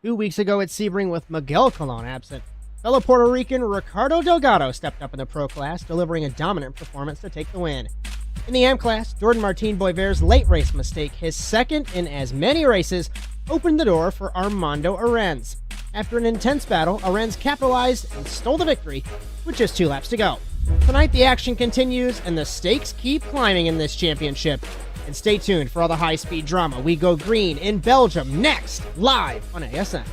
2 weeks ago at Sebring with Miguel Colon absent, fellow Puerto Rican Ricardo Delgado stepped up in the pro class, delivering a dominant performance to take the win. In the AM class, Jordan Martin Boisvert's late race mistake, his second in as many races, opened the door for Armando Arends. After an intense battle, Arends capitalized and stole the victory with just 2 laps to go. Tonight, the action continues and the stakes keep climbing in this championship. And stay tuned for all the high-speed drama. We go green in Belgium next, live on ASN.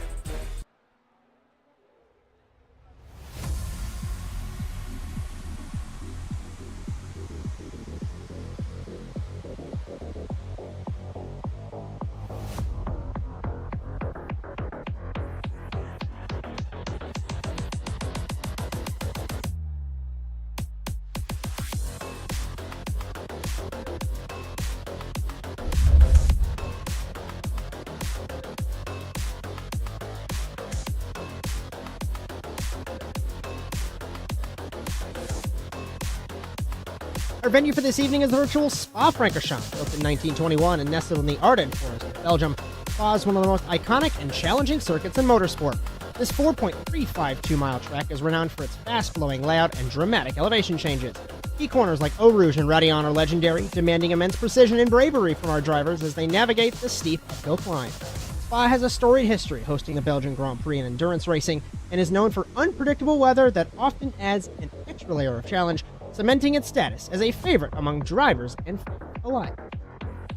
Our venue for this evening is the virtual Spa-Francorchamps, built in 1921 and nestled in the Ardennes Forest of Belgium. Spa is one of the most iconic and challenging circuits in motorsport. This 4.352-mile track is renowned for its fast-flowing layout and dramatic elevation changes. Key corners like Eau Rouge and Radillon are legendary, demanding immense precision and bravery from our drivers as they navigate the steep uphill climb. Spa has a storied history hosting the Belgian Grand Prix and endurance racing, and is known for unpredictable weather that often adds an extra layer of challenge, cementing its status as a favorite among drivers and fans alike.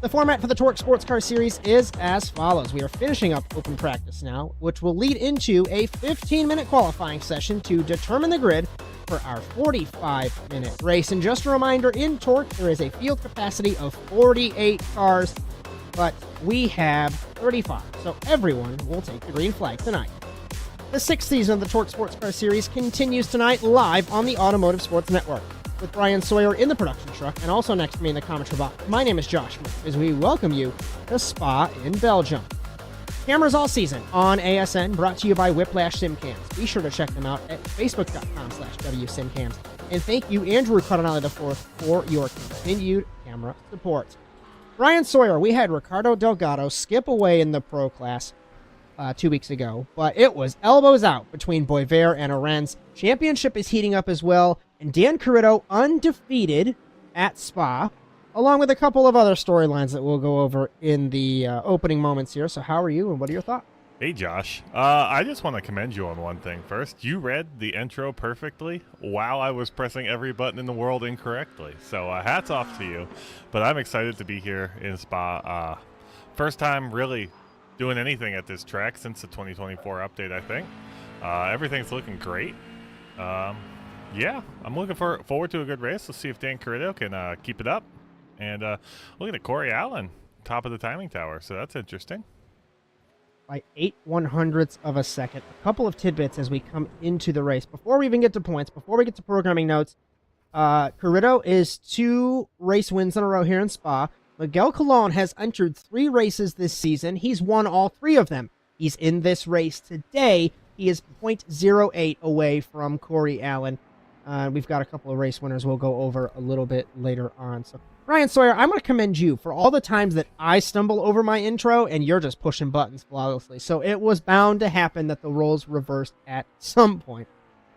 The format for the TORQ Sports Car Series is as follows. We are finishing up open practice now, which will lead into a 15-minute qualifying session to determine the grid for our 45-minute race. And just a reminder, in TORQ, there is a field capacity of 48 cars, but we have 35, so everyone will take the green flag tonight. The 6th season of the TORQ Sports Car Series continues tonight live on the Automotive Sports Network, with Bryan Sawyer in the production truck, and also next to me in the commentary box. My name is Josh, as we welcome you to Spa in Belgium. Cameras all season on ASN, brought to you by Whiplash SimCams. Be sure to check them out at facebook.com/WSimCams. And thank you, Andrew Cardinale IV, for your continued camera support. Bryan Sawyer, we had Ricardo Delgado skip away in the pro class 2 weeks ago, but it was elbows out between Boisvert and Arends. Championship is heating up as well, and Dan Carrito undefeated at Spa, along with a couple of other storylines that we'll go over in the opening moments here. So how are you, and what are your thoughts? Hey, Josh. I just want to commend you on one thing first. You read the intro perfectly while I was pressing every button in the world incorrectly. So hats off to you. But I'm excited to be here in Spa. First time really doing anything at this track since the 2024 update, I think. Everything's looking great. Yeah, I'm looking forward to a good race. Let's see if Dan Carrito can keep it up. And looking at Corey Allen, top of the timing tower, so that's interesting. By 8/100ths of a second. A couple of tidbits as we come into the race. Before we even get to points, before we get to programming notes, Carrito is 2 race wins in a row here in Spa. Miguel Colon has entered 3 races this season. He's won all 3 of them. He's in this race today. He is 0.08 away from Corey Allen. We've got a couple of race winners we'll go over a little bit later on. So, Bryan Sawyer, I'm going to commend you for all the times that I stumble over my intro and you're just pushing buttons flawlessly. So it was bound to happen that the roles reversed at some point.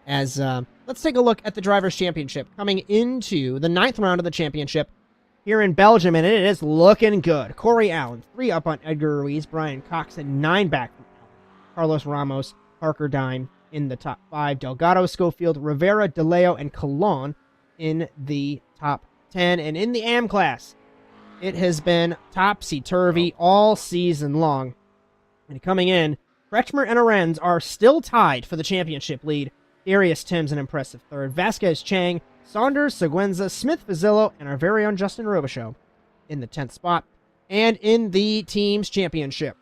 As let's take a look at the Drivers' Championship coming into the 9th round of the championship here in Belgium, and it is looking good. Corey Allen, 3 up on Edgar Ruiz, Brian Coxon, 9 back from Allen, Carlos Ramos, Parker Dine in the top 5, Delgado, Schofield, Rivera, DeLeo, and Colon in the top 10. And in the AM class, it has been topsy-turvy all season long. And coming in, Kretschmer and Arends are still tied for the championship lead. Darius Tim's an impressive 3rd. Vasquez Chang, Saunders, Seguenza, Smith Fazillo, and our very own Justin Robichaux in the 10th spot. And in the team's championship,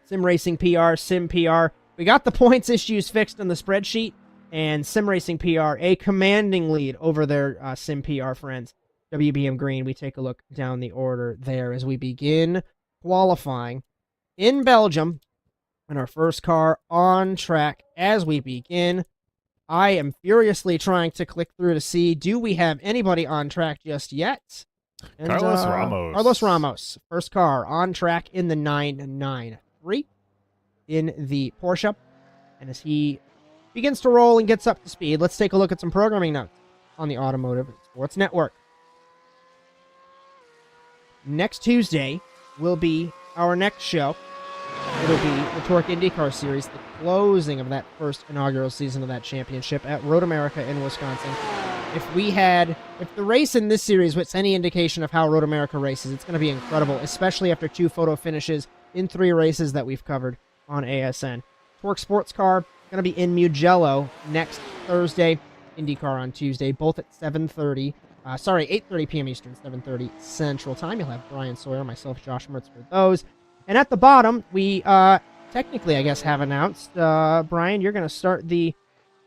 Sim Racing PR, Sim PR. We got the points issues fixed on the spreadsheet, and Sim Racing PR, a commanding lead over their Sim PR friends. WBM Green, we take a look down the order there as we begin qualifying in Belgium. And our first car on track as we begin. I am furiously trying to click through to see, do we have anybody on track just yet? And, Carlos Ramos. Carlos Ramos, first car on track in the 993. in the Porsche. And as he begins to roll and gets up to speed, let's take a look at some programming notes on the Automotive Sports Network. Next Tuesday will be our next show. It'll be the TORQ IndyCar Series, the closing of that first inaugural season of that championship at Road America in Wisconsin. If the race in this series was any indication of how Road America races, it's going to be incredible, especially after 2 photo finishes in 3 races that we've covered on ASN. TORQ Sports Car going to be in Mugello next Thursday, IndyCar on Tuesday, both at 8:30 p.m. Eastern, 7:30 Central Time. You'll have Bryan, Sawyer, myself, Josh Mertz for those. And at the bottom, we technically, I guess, have announced, Bryan, you're going to start the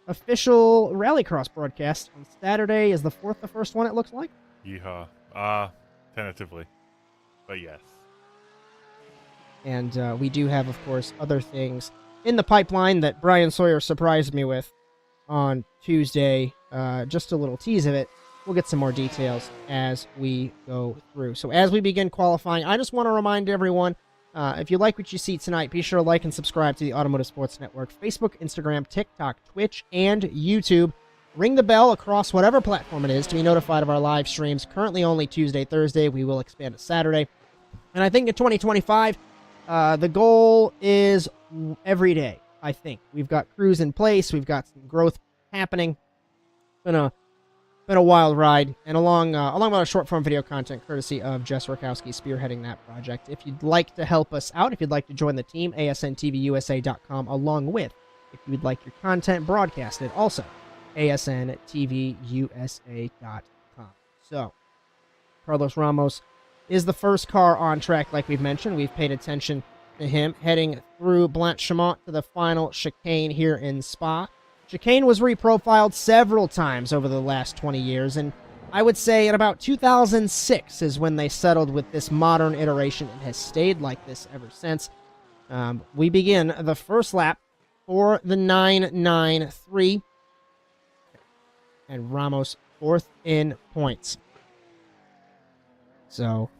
official Rallycross broadcast on Saturday. Is the 4th the first one, it looks like? Yeehaw. Tentatively. But yes. And we do have, of course, other things in the pipeline that Bryan Sawyer surprised me with on Tuesday. Just a little tease of it. We'll get some more details as we go through. So as we begin qualifying, I just want to remind everyone, if you like what you see tonight, be sure to like and subscribe to the Automotive Sports Network, Facebook, Instagram, TikTok, Twitch, and YouTube. Ring the bell across whatever platform it is to be notified of our live streams. Currently only Tuesday, Thursday. We will expand to Saturday. And I think in 2025, the goal is every day, I think. We've got crews in place. We've got some growth happening. Been a wild ride, and along with our short-form video content courtesy of Jess Rakowski spearheading that project. If you'd like to help us out, if you'd like to join the team, asnTVUSA.com, along with, if you'd like your content broadcasted, also, asnTVUSA.com. So, Carlos Ramos is the first car on track, like we've mentioned. We've paid attention to him heading through Blanchimont to the final chicane here in Spa. Chicane was reprofiled several times over the last 20 years, and I would say in about 2006 is when they settled with this modern iteration and has stayed like this ever since. We begin the first lap for the 993, and Ramos 4th in points. So,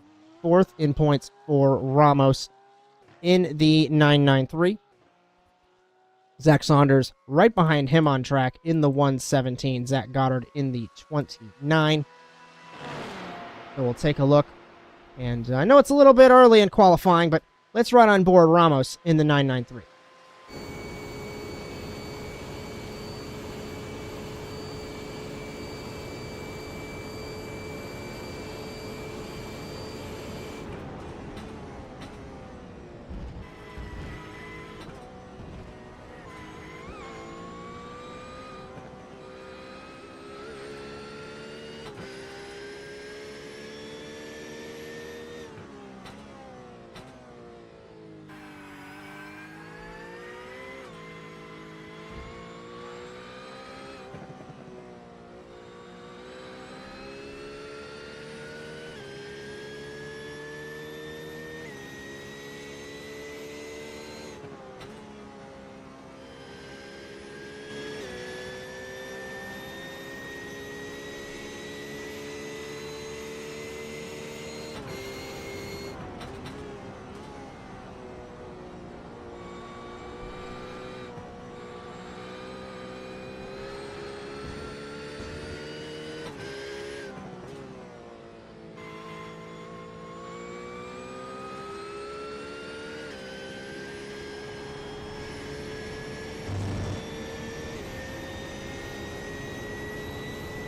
4th in points for Ramos in the 993. Zach Saunders right behind him on track in the 117. Zach Goddard in the 29. So we'll take a look. And I know it's a little bit early in qualifying, but let's ride on board Ramos in the 993.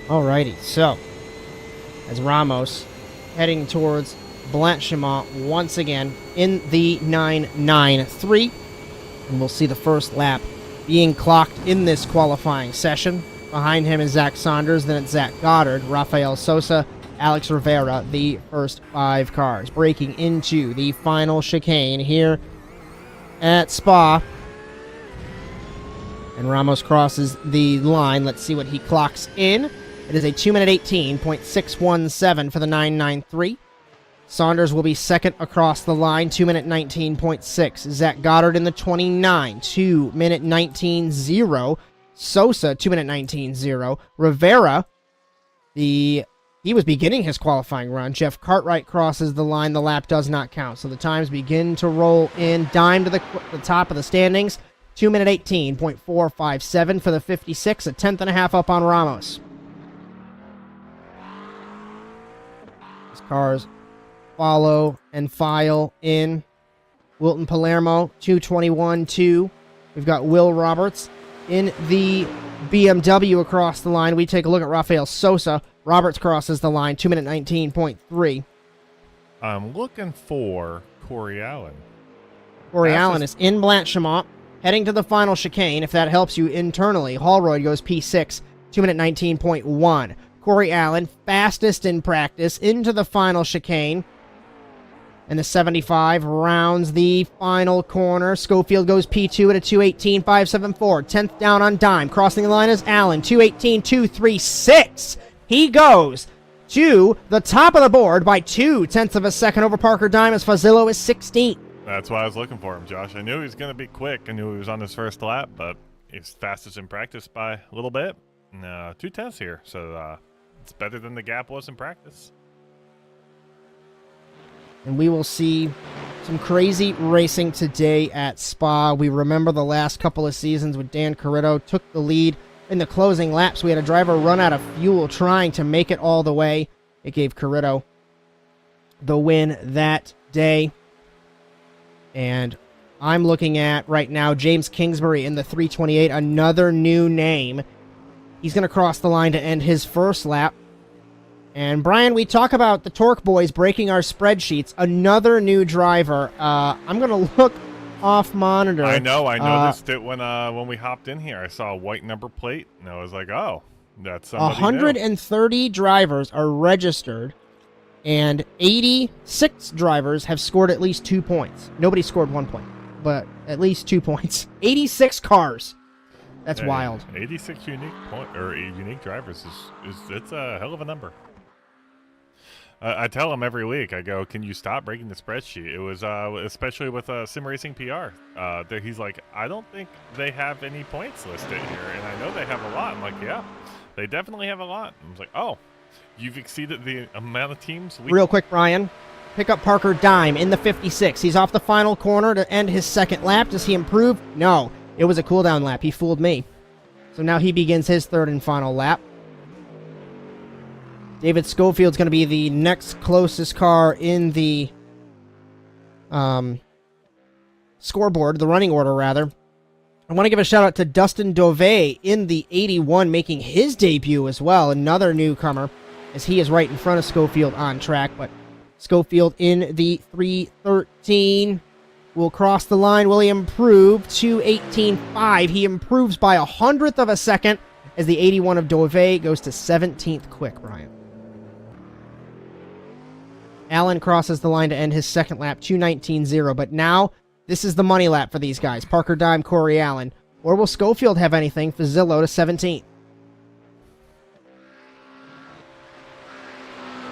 Alrighty, so as Ramos heading towards Blanchimont once again in the 993, and we'll see the first lap being clocked in this qualifying session. Behind him is Zach Saunders, then it's Zach Goddard, Rafael Sosa, Alex Rivera, the first 5 cars. Breaking into the final chicane here at Spa. And Ramos crosses the line. Let's see what he clocks in. It is a 2-minute 18.617 for the 993. Saunders will be second across the line, 2-minute 19.6. Zach Goddard in the 29, 2-minute 19.0. Sosa, 2-minute 19.0. Rivera, the he was beginning his qualifying run. Jeff Cartwright crosses the line. The lap does not count. So the times begin to roll in. Dime to the top of the standings. 2-minute 18.457 for the 56. A tenth and a half up on Ramos. These cars follow and file in. Wilton Palermo, 2:21.2. We've got Will Roberts in the BMW across the line. We take a look at Rafael Sosa. Roberts crosses the line, 2-minute 19.3. I'm looking for Corey Allen. Corey Allen is in Blanchimont, heading to the final chicane. If that helps you internally, Holroyd goes P6, 2-minute 19.1. Corey Allen, fastest in practice, into the final chicane. And the 75 rounds the final corner. Schofield goes P2 at a 2:18.574. 10th down on Dime. Crossing the line is Allen. 2:18.236. He goes to the top of the board by 0.2 of a second over Parker Dime as Fazillo is 16th. That's why I was looking for him, Josh. I knew he was going to be quick. I knew he was on his first lap, but he's fastest in practice by a little bit. 2/10 here, so it's better than the gap was in practice. And we will see some crazy racing today at Spa. We remember the last couple of seasons when Dan Carrito took the lead in the closing laps. We had a driver run out of fuel trying to make it all the way. It gave Carrito the win that day. And I'm looking at right now James Kingsbury in the 328, another new name. He's going to cross the line to end his first lap. And, Brian, we talk about the TORQ boys breaking our spreadsheets. Another new driver. I'm going to look off monitor. I noticed it when we hopped in here. I saw a white number plate, and I was like, oh, that's somebody 130 drivers are registered, and 86 drivers have scored at least 2 points. Nobody scored 1 point, but at least 2 points. 86 cars. That's wild. 86 unique drivers is it's a hell of a number. I tell him every week, I go, can you stop breaking the spreadsheet? It was, especially with Sim Racing PR, he's like, I don't think they have any points listed here, and I know they have a lot. I'm like, yeah, they definitely have a lot. I was like, oh, you've exceeded the amount of teams. Real quick, Brian, pick up Parker Dime in the 56. He's off the final corner to end his second lap. Does he improve? No, it was a cooldown lap. He fooled me. So now he begins his third and final lap. David Schofield's going to be the next closest car in the scoreboard, the running order, rather. I want to give a shout-out to Dustin Dove in the 81, making his debut as well, another newcomer, as he is right in front of Schofield on track. But Schofield in the 313 will cross the line. Will he improve? 2:18.5. He improves by 100th of a second as the 81 of Dove goes to 17th quick, Brian. Allen crosses the line to end his second lap, 2:19.0. But now, this is the money lap for these guys. Parker Dime, Corey Allen. Or will Schofield have anything? Fazillo to 17th.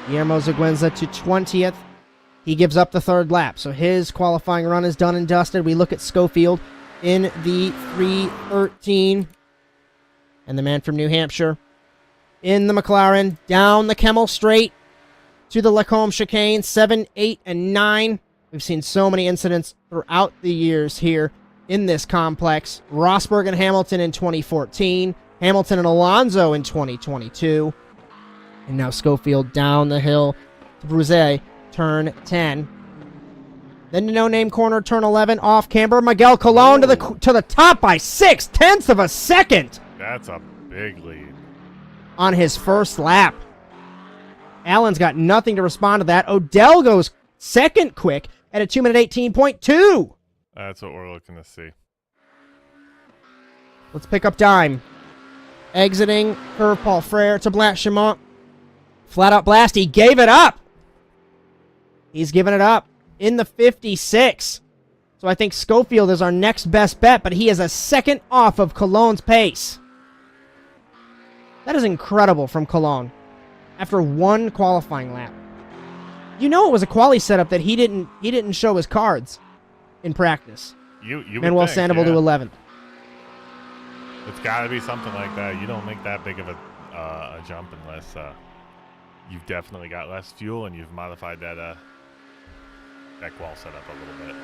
Guillermo Ziguenza to 20th. He gives up the third lap, so his qualifying run is done and dusted. We look at Schofield in the 313. And the man from New Hampshire in the McLaren, down the Kemmel Straight to the Lacombe chicane, 7, 8, and 9. We've seen so many incidents throughout the years here in this complex. Rosberg and Hamilton in 2014. Hamilton and Alonso in 2022. And now Schofield down the hill to Bruze, turn 10. Then the no-name corner, turn 11, off camber. Miguel Colon to the top by 0.6 of a second. That's a big lead. On his first lap. Allen's got nothing to respond to that. Odell goes second quick at a 2-minute 18.2. That's what we're looking to see. Let's pick up Dime. Exiting curve Paul Frere to Blanchimont. Flat out blast. He gave it up. He's given it up in the 56. So I think Schofield is our next best bet, but he is a second off of Colon's pace. That is incredible from Colon. After one qualifying lap. You know it was a quali setup that he didn't show his cards in practice. You Manuel Sandoval to 11th. It's got to be something like that. You don't make that big of a jump unless you've definitely got less fuel, and you've modified that deck wall setup a little bit.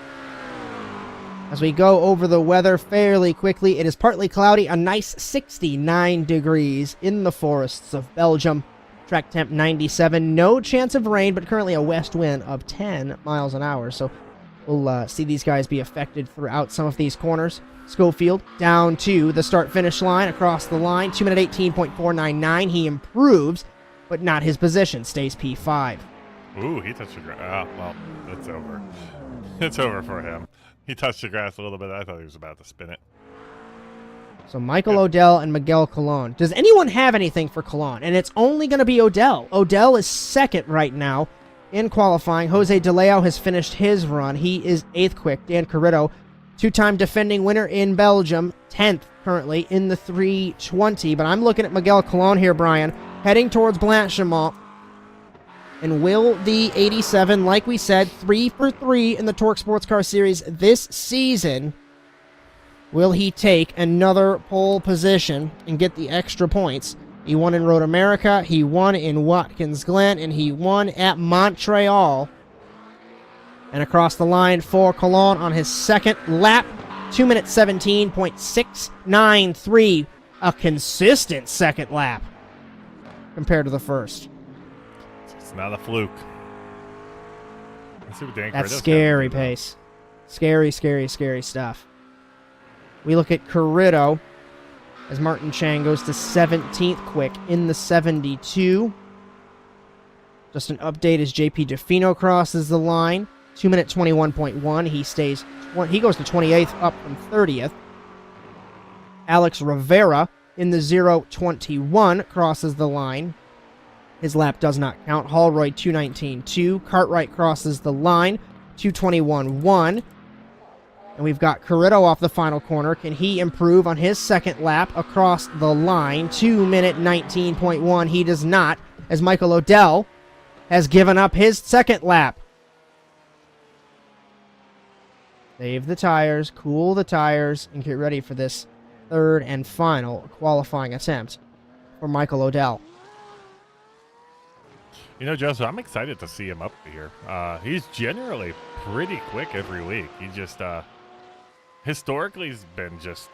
As we go over the weather fairly quickly, it is partly cloudy, a nice 69 degrees in the forests of Belgium. Track temp 97, no chance of rain, but currently a west wind of 10 miles an hour. So we'll see these guys be affected throughout some of these corners. Schofield down to the start-finish line, across the line, 2 minute 18.499. He improves, but not his position, stays P5. Ooh, he touched the grass. Oh, well, it's over. It's over for him. He touched the grass a little bit. I thought he was about to spin it. So Michael Odell and Miguel Colon. Does anyone have anything for Colon? And it's only going to be Odell. Odell is second right now in qualifying. Jose De Leo has finished his run. He is 8th quick. Dan Carrito, two-time defending winner in Belgium, 10th currently in the 320. But I'm looking at Miguel Colon here, Bryan, heading towards Blanchimont. And will the 87, like we said, 3 for 3 in the TORQ Sports Car Series this season, will he take another pole position and get the extra points? He won in Road America, he won in Watkins Glen, and he won at Montreal. And across the line for Colon on his second lap, 2 minute 17.693. A consistent second lap compared to the first. It's not a fluke. Let's see what Dan That's Carrito's scary got to do, pace. Scary, scary, scary stuff. We look at Carrito as Martin Chang goes to 17th quick in the 72. Just an update as JP DeFino crosses the line. 2 minute 21.1. He goes to 28th, up from 30th. Alex Rivera in the 0.21 crosses the line. His lap does not count. Hallroyd 2:19.2. Cartwright crosses the line. 2:21.1. And we've got Carrito off the final corner. Can he improve on his second lap across the line? 2 minute 19.1. He does not, as Michael Odell has given up his second lap. Save the tires, cool the tires, and get ready for this third and final qualifying attempt for Michael Odell. You know, Joseph, I'm excited to see him up here. He's generally pretty quick every week. He just, historically, he's been just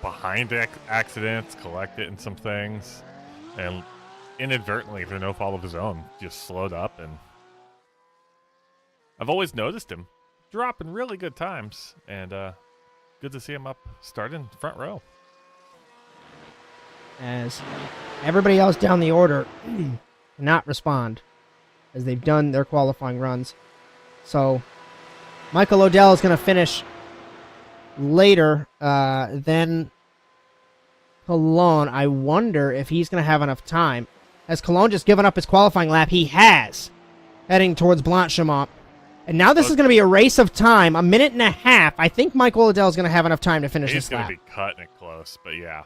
behind accidents, collecting some things, and inadvertently, through no fault of his own, just slowed up. And I've always noticed him dropping really good times, and good to see him up starting front row. As everybody else down the order cannot respond, as they've done their qualifying runs. So Michael Odell is going to finish later than Colon. I wonder if he's going to have enough time. Has Colon just given up his qualifying lap? He has, heading towards Blanchimont. And now this is going to be a race of time, a minute and a half. I think Michael Odell is going to have enough time to finish this lap. He's going to be cutting it close, but yeah.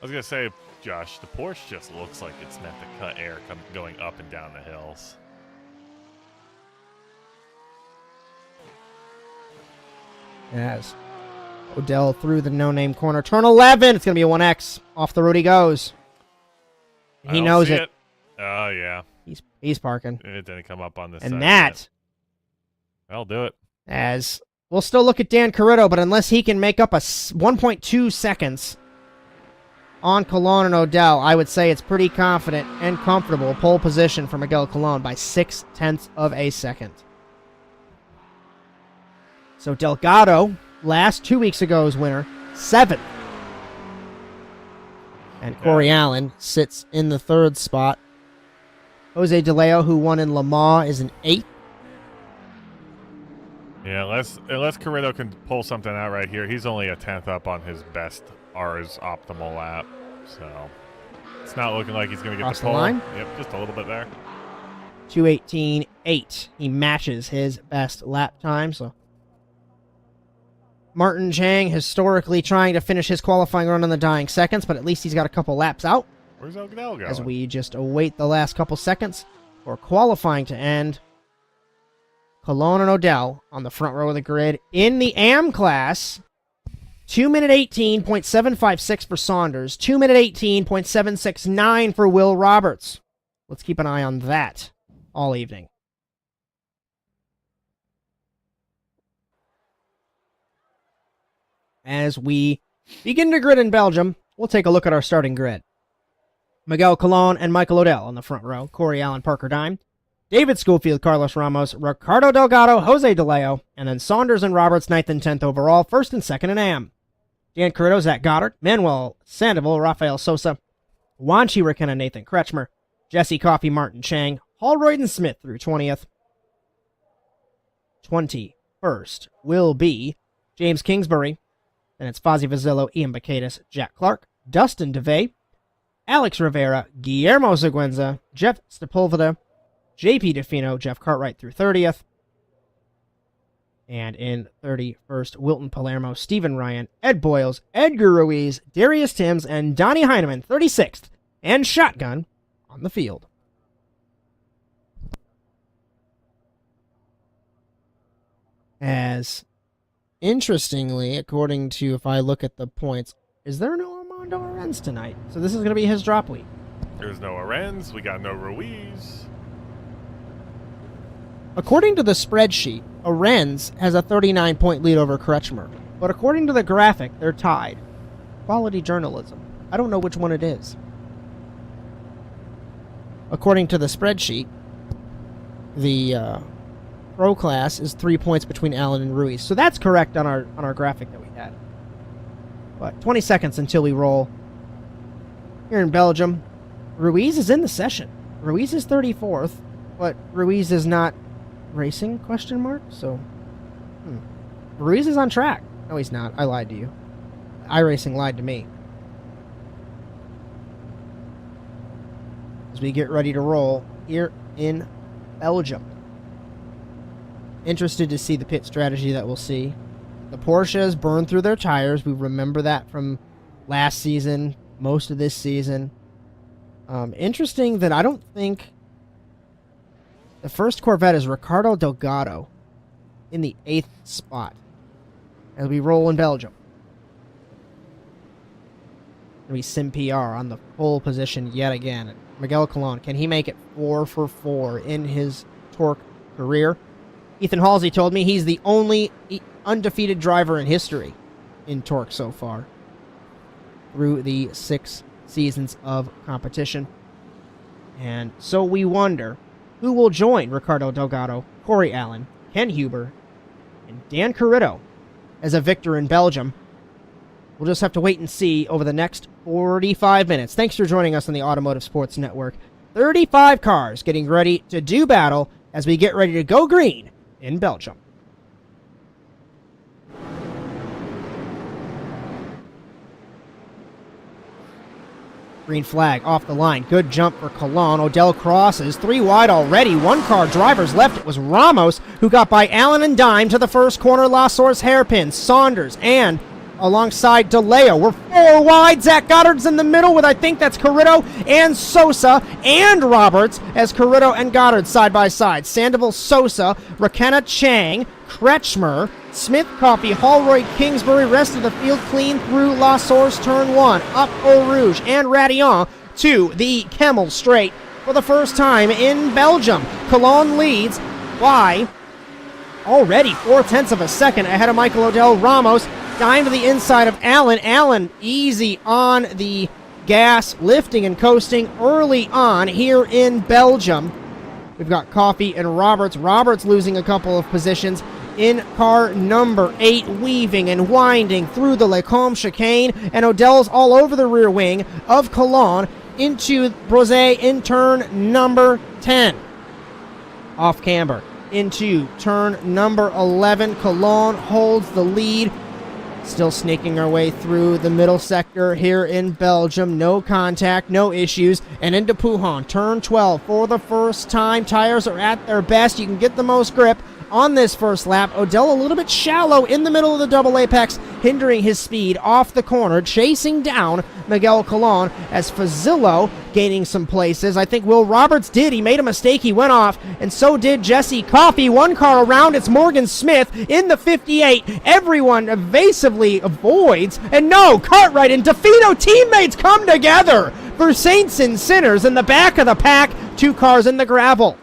I was going to say, Josh, the Porsche just looks like it's meant to cut air going up and down the hills. As Odell through the no-name corner. Turn 11. It's going to be a 1X. Off the road he goes. He knows it. Oh, yeah. He's parking. It didn't come up on this and side that yet. I'll do it. As we'll still look at Dan Carrito, but unless he can make up a 1.2 seconds on Colon and Odell, I would say it's pretty confident and comfortable pole position for Miguel Colon by 0.6 of a second. So Delgado, last 2 weeks ago's winner, 7th. And Corey Allen sits in the 3rd spot. Jose De Leo, who won in Le Mans, is an 8th. Yeah, unless Carrito can pull something out right here, he's only a 10th up on his best R's optimal lap. So it's not looking like he's going to get Cross the pole. the line? Yep, just a little bit there. 2:18.8. He matches his best lap time. So Martin Chang historically trying to finish his qualifying run in the dying seconds, but at least he's got a couple laps out. Where's Odell going? As we just await the last couple seconds for qualifying to end. Colon and Odell on the front row of the grid in the AM class. 2-minute 18.756 for Saunders. 2-minute 18.769 for Will Roberts. Let's keep an eye on that all evening. As we begin to grid in Belgium, we'll take a look at our starting grid. Miguel Colon and Michael Odell on the front row. Corey Allen, Parker Dime. David Schofield, Carlos Ramos, Ricardo Delgado, Jose DeLeo, and then Saunders and Roberts 9th and 10th overall, 1st and 2nd in AM. Dan Carrito, Zach Goddard, Manuel Sandoval, Rafael Sosa, Juan Chiriquena, Nathan Kretschmer, Jesse Coffey, Martin Chang, Holroyd and Smith through 20th. 21st will be James Kingsbury, then it's Fozzie Vazillo, Ian Bacadis, Jack Clark, Dustin DeVay, Alex Rivera, Guillermo Seguenza, Jeff Sepulveda, JP DeFino, Jeff Cartwright through 30th. And in 31st, Wilton Palermo, Stephen Ryan, Ed Boyles, Edgar Ruiz, Darius Timms, and Donnie Heineman, 36th, and shotgun on the field. As interestingly, according to, if I look at the points, is there no Armando Arends tonight? So this is going to be his drop week. There's no Arends. We got no Ruiz. According to the spreadsheet, Arends has a 39-point lead over Kretschmer. But according to the graphic, they're tied. Quality journalism. I don't know which one it is. According to the spreadsheet, the pro class is 3 points between Allen and Ruiz. So that's correct on our graphic that we had. But 20 seconds until we roll. Here in Belgium, Ruiz is in the session. Ruiz is 34th, but Ruiz is not racing, question mark? So, Ruiz is on track. No, he's not. I lied to you. iRacing lied to me. As we get ready to roll here in Belgium. Interested to see the pit strategy that we'll see. The Porsches burned through their tires. We remember that from last season, most of this season. Interesting that I don't think the first Corvette is Ricardo Delgado in the 8th spot as we roll in Belgium. We Sim PR on the pole position yet again. Miguel Colon, can he make it 4 for 4 in his TORQ career? Ethan Halsey told me he's the only undefeated driver in history in TORQ so far through the 6 seasons of competition. And so we wonder who will join Ricardo Delgado, Corey Allen, Ken Huber, and Dan Carrito as a victor in Belgium. We'll just have to wait and see over the next 45 minutes. Thanks for joining us on the Automotive Sports Network. 35 cars getting ready to do battle as we get ready to go green in Belgium. Green flag off the line. Good jump for Colon. Odell crosses. 3 wide already. 1 car drivers left. It was Ramos who got by Allen and Dime to the first corner. La Source hairpin. Saunders and alongside DeLeo. We're 4 wide. Zach Goddard's in the middle with, I think that's Carrito and Sosa and Roberts as Carrito and Goddard side by side. Sandoval, Sosa, Rakena, Chang, Kretschmer, Smith, Coffey, Holroyd, Kingsbury, rest of the field clean through La Source, turn 1, up Eau Rouge, and Radillon to the Kemmel straight for the first time in Belgium. Colon leads by already 0.4 of a second ahead of Michael Odell. Ramos, dime to the inside of Allen. Allen easy on the gas, lifting and coasting early on here in Belgium. We've got Coffey and Roberts. Roberts losing a couple of positions in car number 8, weaving and winding through the Lecombe chicane, and Odell's all over the rear wing of Colon into Brose in turn number 10. Off camber into turn number 11. Colon holds the lead. Still snaking our way through the middle sector here in Belgium. No contact, no issues. And into Pouhon, turn 12 for the first time. Tires are at their best. You can get the most grip on this first lap. Odell a little bit shallow in the middle of the double apex, hindering his speed off the corner, chasing down Miguel Colon as Fazillo gaining some places. I think Will Roberts did. He made a mistake. He went off, and so did Jesse Coffey. One car around. It's Morgan Smith in the 58. Everyone evasively avoids. And no, Cartwright and DeFino teammates come together for Saints and Sinners in the back of the pack. 2 cars in the gravel.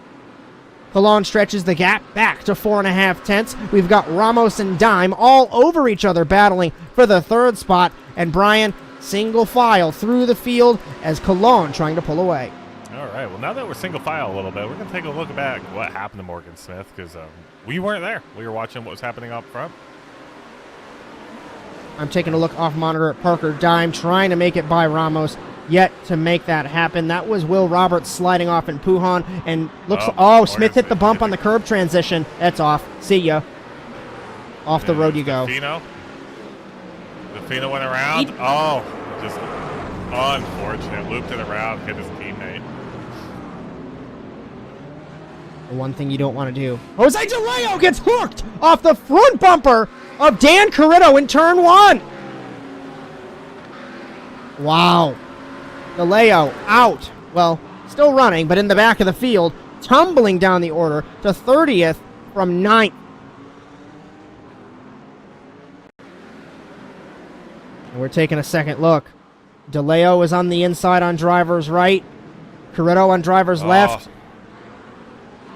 Colon stretches the gap back to 4.5 tenths. We've got Ramos and Dime all over each other battling for the 3rd spot. And Bryan single file through the field as Colon trying to pull away. All right, well, now that we're single file a little bit, we're going to take a look back at what happened to Morgan Smith, because we weren't there. We were watching what was happening up front. I'm taking a look off monitor at Parker Dime, trying to make it by Ramos, yet to make that happen. That was Will Roberts sliding off in Pujon, and looks, Smith hit the bump on the curb transition. That's off. See ya. Off the road you go. DeFino went around. Just unfortunate. Looped it around, hit his teammate. The one thing you don't want to do. Jose DeLeo gets hooked off the front bumper of Dan Carrito in turn 1. Wow. DeLeo out. Well, still running, but in the back of the field, tumbling down the order to 30th from 9th. And we're taking a second look. DeLeo is on the inside on driver's right. Carrito on driver's left.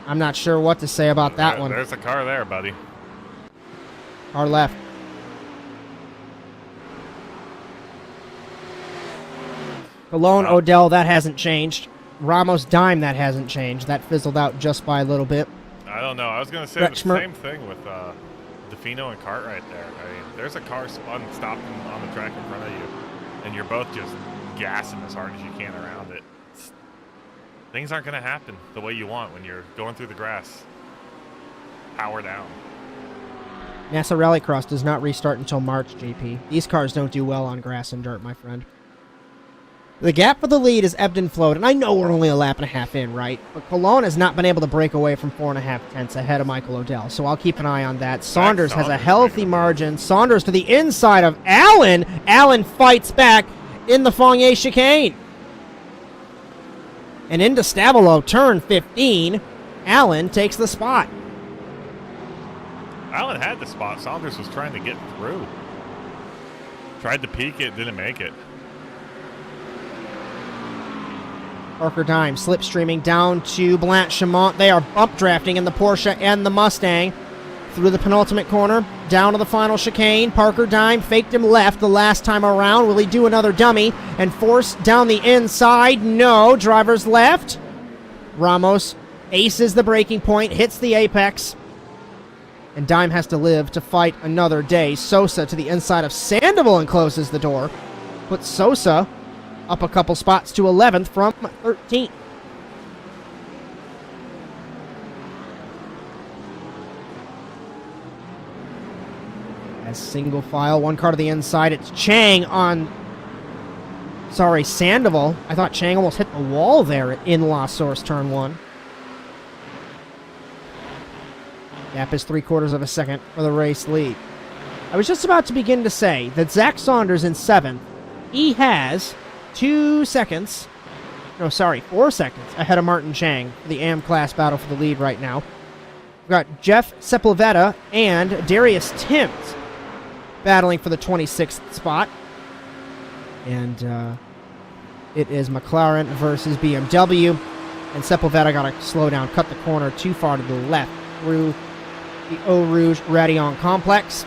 I'm not sure what to say about that one. There's a car there, buddy. Car left. Colon, Odell, that hasn't changed. Ramos, Dime, that hasn't changed. That fizzled out just by a little bit. I don't know. I was going to say the same thing with DeFino and Cartwright there. I mean, there's a car stopping on the track in front of you, and you're both just gassing as hard as you can around it. Things aren't going to happen the way you want when you're going through the grass. Power down. NASA Rallycross does not restart until March, JP. These cars don't do well on grass and dirt, my friend. The gap for the lead is ebbed and flowed, and I know we're only a lap and a half in, right? But Colon has not been able to break away from 4.5 tenths ahead of Michael Odell, so I'll keep an eye on that. Saunders has a healthy margin. Saunders to the inside of Allen. Allen fights back in the Fournier chicane. And into Stavolo, turn 15. Allen takes the spot. Allen had the spot. Saunders was trying to get through. Tried to peek it, didn't make it. Parker Dime slipstreaming down to Blanchimont. They are bump drafting in the Porsche and the Mustang. Through the penultimate corner, down to the final chicane. Parker Dime faked him left the last time around. Will he do another dummy and force down the inside? No. Driver's left. Ramos aces the breaking point, hits the apex. And Dime has to live to fight another day. Sosa to the inside of Sandoval and closes the door. Puts Sosa up a couple spots to 11th from 13th. As single file, one car to the inside. It's Chang on... Sorry, Sandoval. I thought Chang almost hit the wall there in La Source turn 1. Gap is 3/4 of a second for the race lead. I was just about to begin to say that Zach Saunders in 7th. He has 4 seconds ahead of Martin Chang for the AM class battle for the lead right now. We've got Jeff Sepulveda and Darius Timms battling for the 26th spot. And it is McLaren versus BMW. And Sepulveda got to slow down, cut the corner too far to the left through the Eau Rouge Radillon complex.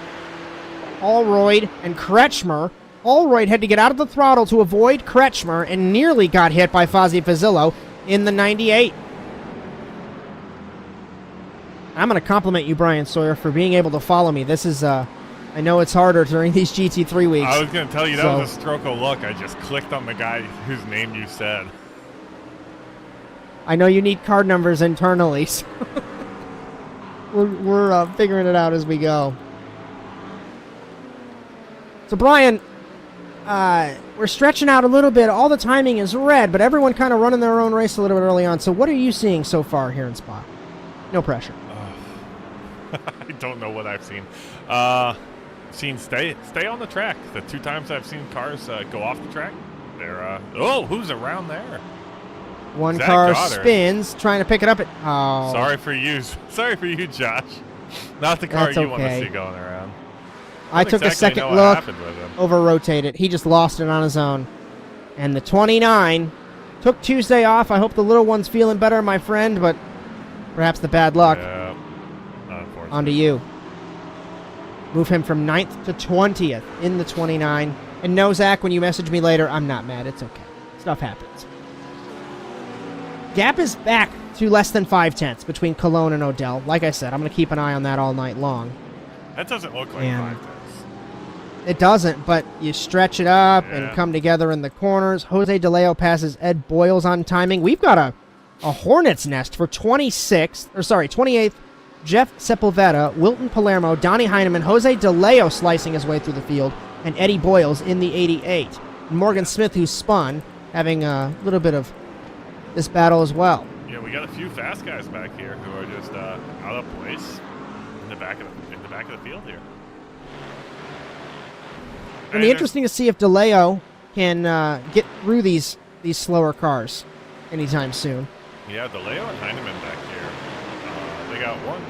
Allroyd and Kretschmer. Allroyd had to get out of the throttle to avoid Kretschmer and nearly got hit by Fazio Fazzillo in the 98. I'm going to compliment you, Bryan Sawyer, for being able to follow me. This is, I know it's harder during these GT3 weeks. I was going to tell you, that was a stroke of luck. I just clicked on the guy whose name you said. I know you need card numbers internally, so we're figuring it out as we go. So, Bryan, we're stretching out a little bit. All the timing is red, but everyone kind of running their own race a little bit early on. So what are you seeing so far here in Spa? No pressure. I don't know what I've seen. Seen stay on the track. The 2 times I've seen cars go off the track, they're who's around there? One Zach car Goddard. spins, trying to pick it up. Oh. Sorry for you. Sorry for you, Josh. Not the car That's you want to okay. see going around. I Don't took a exactly second know what look, happened with him. over-rotated. He just lost it on his own. And the 29 took Tuesday off. I hope the little one's feeling better, my friend, but perhaps the bad luck. Yeah, unfortunately. Onto you. Move him from 9th to 20th in the 29. And no, Zach, when you message me later, I'm not mad. It's okay. Stuff happens. Gap is back to less than 5/10 between Colon and Odell. Like I said, I'm going to keep an eye on that all night long. That doesn't look like And 5 tenths. it doesn't, but you stretch it up and Yeah. come together in the corners. Jose DeLeo passes Ed Boyles on timing. We've got a hornet's nest for 28th. Jeff Sepulveda, Wilton Palermo, Donnie Heineman, Jose DeLeo slicing his way through the field, and Eddie Boyles in the 88. And Morgan Smith, who spun, having a little bit of this battle as well. Yeah, we got a few fast guys back here who are just out of place in the back of the field here. It'll be interesting to see if DeLeo can get through these slower cars anytime soon. Yeah, DeLeo and Heineman back here. They got 1, 2,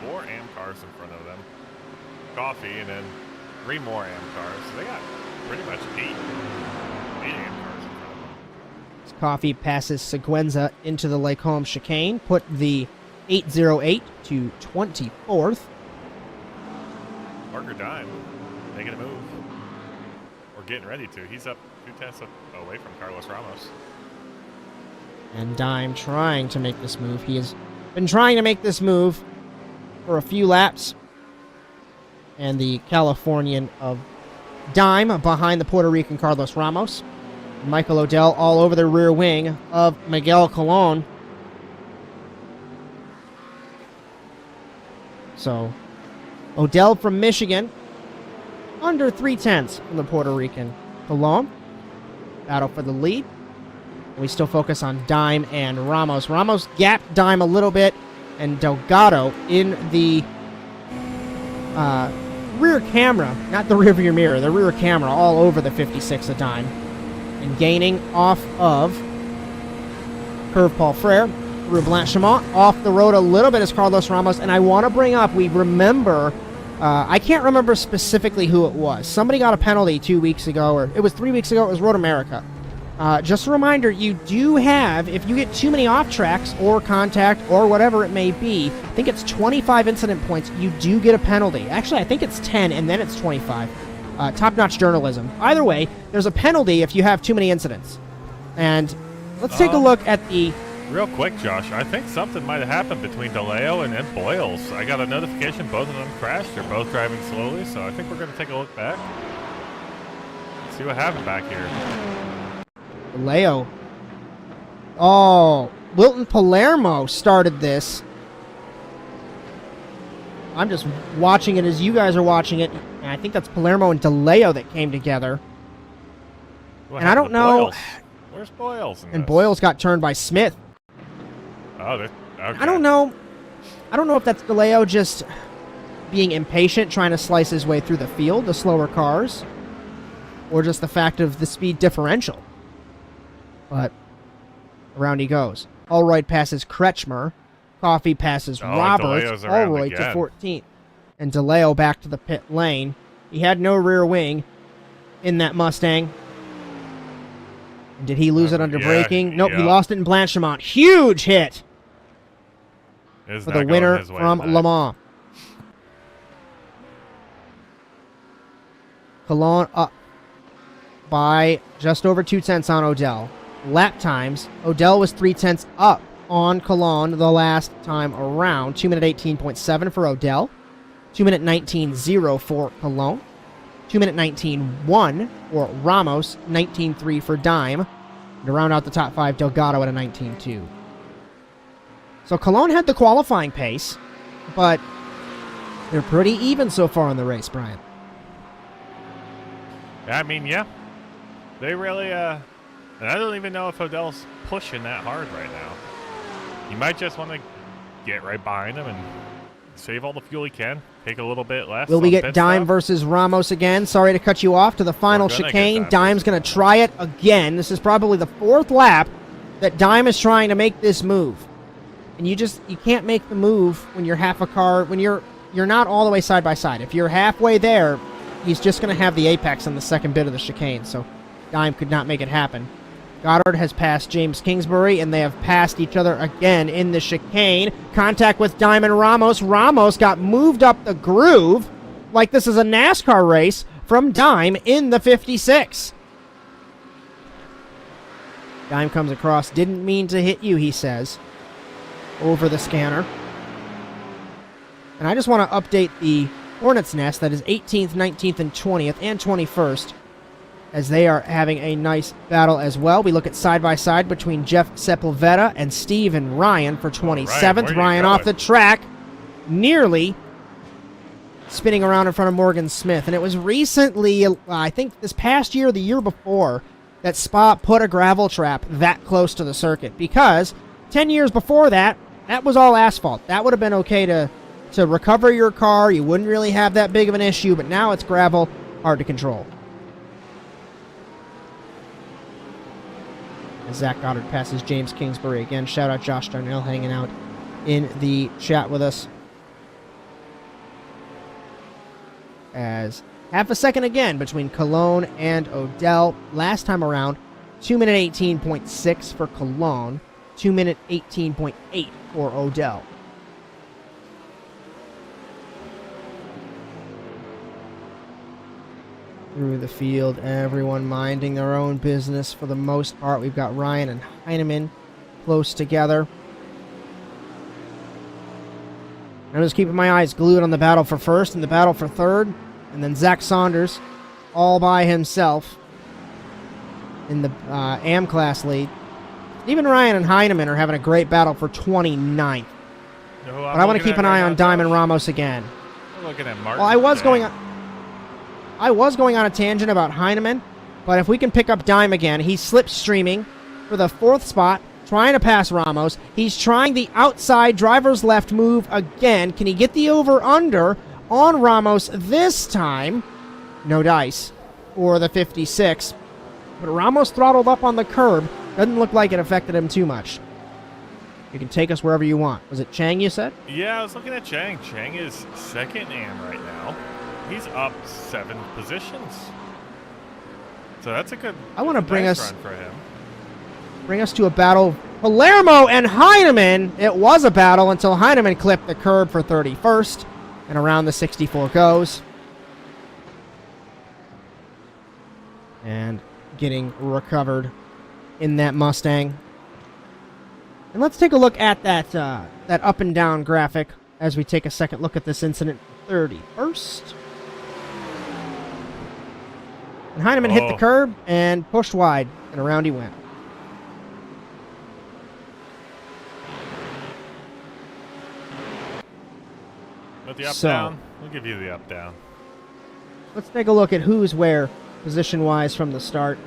3, 4 AM cars in front of them. Coffee, and then 3 more AM cars. So they got pretty much 8 AM cars in front of them. Coffee passes Seguenza into the Lake Holmes chicane, put the 808 to 24th. Parker Dime making a move. Or getting ready to. He's up 2 tenths away from Carlos Ramos. And Dime trying to make this move. He has been trying to make this move for a few laps. And the Californian of Dime behind the Puerto Rican Carlos Ramos. Michael Odell all over the rear wing of Miguel Colon. So, Odell from Michigan, under 3/10 from the Puerto Rican Colon. Battle for the lead. We still focus on Dime and Ramos. Ramos gapped Dime a little bit, and Delgado in the rear camera, not the rear view mirror, the rear camera all over the 56 of Dime. And gaining off of Curve Paul Frere through Blanchimont. Off the road a little bit is Carlos Ramos. And I want to bring up, we remember, I can't remember specifically who it was. Somebody got a penalty 2 weeks ago, or it was 3 weeks ago, it was Road America. Just a reminder, you do have, if you get too many off tracks or contact or whatever it may be, I think it's 25 incident points, you do get a penalty. Actually, I think it's 10 and then it's 25. Top-notch journalism. Either way, there's a penalty if you have too many incidents. And let's take a look at the... Real quick, Josh, I think something might have happened between DeLeo and Ed Boyles. I got a notification both of them crashed. They're both driving slowly, so I think we're going to take a look back. See what happened back here. Leo. Oh, Wilton Palermo started this. I'm just watching it as you guys are watching it, and I think that's Palermo and DeLeo that came together. What And I don't happened to know... Boyles? Where's Boyles in And this? Boyles got turned by Smith. Oh, okay. I don't know. I don't know if that's DeLeo just being impatient, trying to slice his way through the field, the slower cars, or just the fact of the speed differential. But around he goes. Allroyd passes Kretschmer. Coffee passes Roberts. DeLeo's around Allroyd to again. 14th. And DeLeo back to the pit lane. He had no rear wing in that Mustang. And did he lose it under Yeah, braking? Nope, he yeah. lost it in Blanchimont. Huge hit It's for not the going winner his way from tonight. Le Mans. Colon up by just over 2/10 on Odell. Lap times, Odell was 3/10 up on Colon the last time around. 2-minute 18.7 for Odell. 2-minute 19.0 for Colon. 2-minute 19.1 for Ramos. 19.3 for Dime. To round out the top 5, Delgado at a 19.2. So Colon had the qualifying pace, but they're pretty even so far in the race, Bryan. I mean, yeah. They really, and I don't even know if Odell's pushing that hard right now. He might just want to get right behind him and save all the fuel he can. Take a little bit less. Will we on get pit Dime stop. versus Ramos again? Sorry to cut you off to the final We're gonna get chicane. Dime Dime's versus going to try it again. This is probably the 4th lap. that Dime is trying to make this move. And you can't make the move when you're half a car, when you're not all the way side by side. If you're halfway there, he's just going to have the apex on the second bit of the chicane, so Dime could not make it happen. Goddard has passed James Kingsbury, and they have passed each other again in the chicane. Contact with Dime and Ramos. Ramos got moved up the groove like this is a NASCAR race from Dime in the 56. Dime comes across. Didn't mean to hit you, he says, over the scanner. And I just want to update the Hornets' Nest, that is 18th, 19th, and 20th, and 21st, as they are having a nice battle as well. We look at side-by-side between Jeff Sepulveda and Steve and Ryan for 27th. Ryan off the track, nearly spinning around in front of Morgan Smith. And it was recently, I think this past year or the year before, that Spa put a gravel trap that close to the circuit. Because 10 years before that, that was all asphalt. That would have been okay to recover your car. You wouldn't really have that big of an issue. But now it's gravel, hard to control. As Zach Goddard passes James Kingsbury again. Shout out Josh Darnell hanging out in the chat with us. As half a second again between Colon and Odell. Last time around, 2-minute 18.6 for Colon, 2-minute 18.8 for Odell. Through the field, everyone minding their own business for the most part. We've got Ryan and Heineman close together. I'm just keeping my eyes glued on the battle for first and the battle for third. And then Zach Saunders all by himself in the AM class lead. Even Ryan and Heineman are having a great battle for 29th. But I want to keep an eye on Diamond Ramos again. I'm looking at Martin. Well, I was going on a tangent about Heineman, but if we can pick up Dime again, he's slipstreaming for the 4th spot, trying to pass Ramos. He's trying the outside driver's left move again. Can he get the over-under on Ramos this time? No dice for the 56. But Ramos throttled up on the curb. Doesn't look like it affected him too much. You can take us wherever you want. Was it Chang you said? Yeah, I was looking at Chang. Chang is second AM right now. He's up 7 positions. So that's a good run for him. Bring us to a battle. Palermo and Heineman. It was a battle until Heineman clipped the curb for 31st. And around the 64 goes. And getting recovered in that Mustang. And let's take a look at that up and down graphic as we take a second look at this incident. 31st. And Heineman hit the curb and pushed wide, and around he went. But the up-down, we'll give you the up-down. Let's take a look at who's where, position-wise, from the start.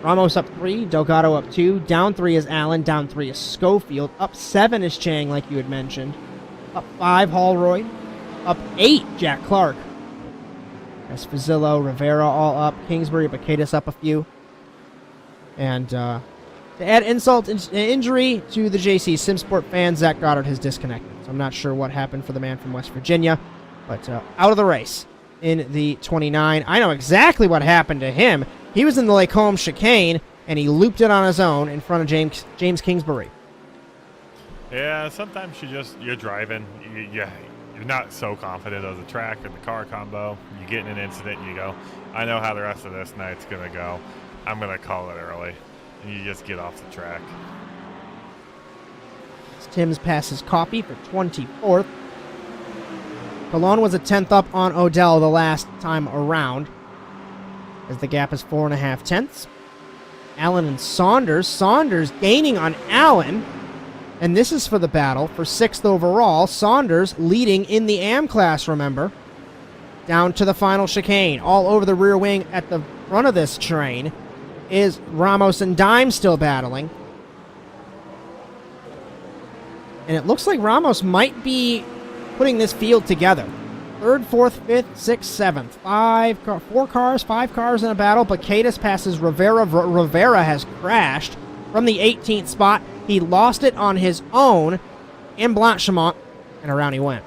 Ramos up 3, Delgado up 2, down 3 is Allen, down 3 is Schofield, up 7 is Chang, like you had mentioned, up 5, Hallroyd, up 8, Jack Clark. As Fazillo, Rivera all up, Kingsbury, Bacadis up a few. And to add insult and injury to the JC Simsport fans, Zach Goddard has disconnected. So I'm not sure what happened for the man from West Virginia, but out of the race in the 29. I know exactly what happened to him. He was in the Lake Holmes chicane, and he looped it on his own in front of James Kingsbury. Yeah, sometimes you're driving, you're not so confident of the track or the car combo. You get in an incident and you go, I know how the rest of this night's going to go. I'm going to call it early. And you just get off the track. Timms passes Coffey for 24th. Colon was a 10th up on Odell the last time around, as the gap is 4.5 tenths. Allen and Saunders. Saunders gaining on Allen. And this is for the battle for 6th overall. Saunders leading in the AM class, remember. Down to the final chicane. All over the rear wing at the front of this train is Ramos and Dime still battling. And it looks like Ramos might be putting this field together. 3rd, 4th, 5th, 6th, 7th. 5 cars in a battle. Bacadis passes Rivera. Rivera has crashed. from the 18th spot. He lost it on his own in Blanchimont, and around he went.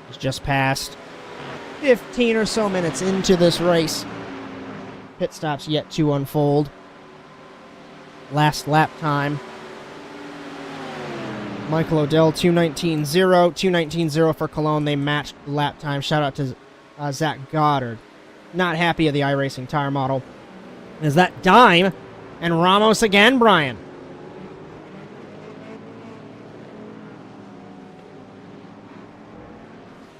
He's just past 15 or so minutes into this race. Pit stops yet to unfold. Last lap time. Michael Odell, 2:19.0. 2:19.0 for Colon. They matched the lap time. Shout out to Zach Goddard. Not happy of the iRacing tire model. Is that Dime and Ramos again, Bryan?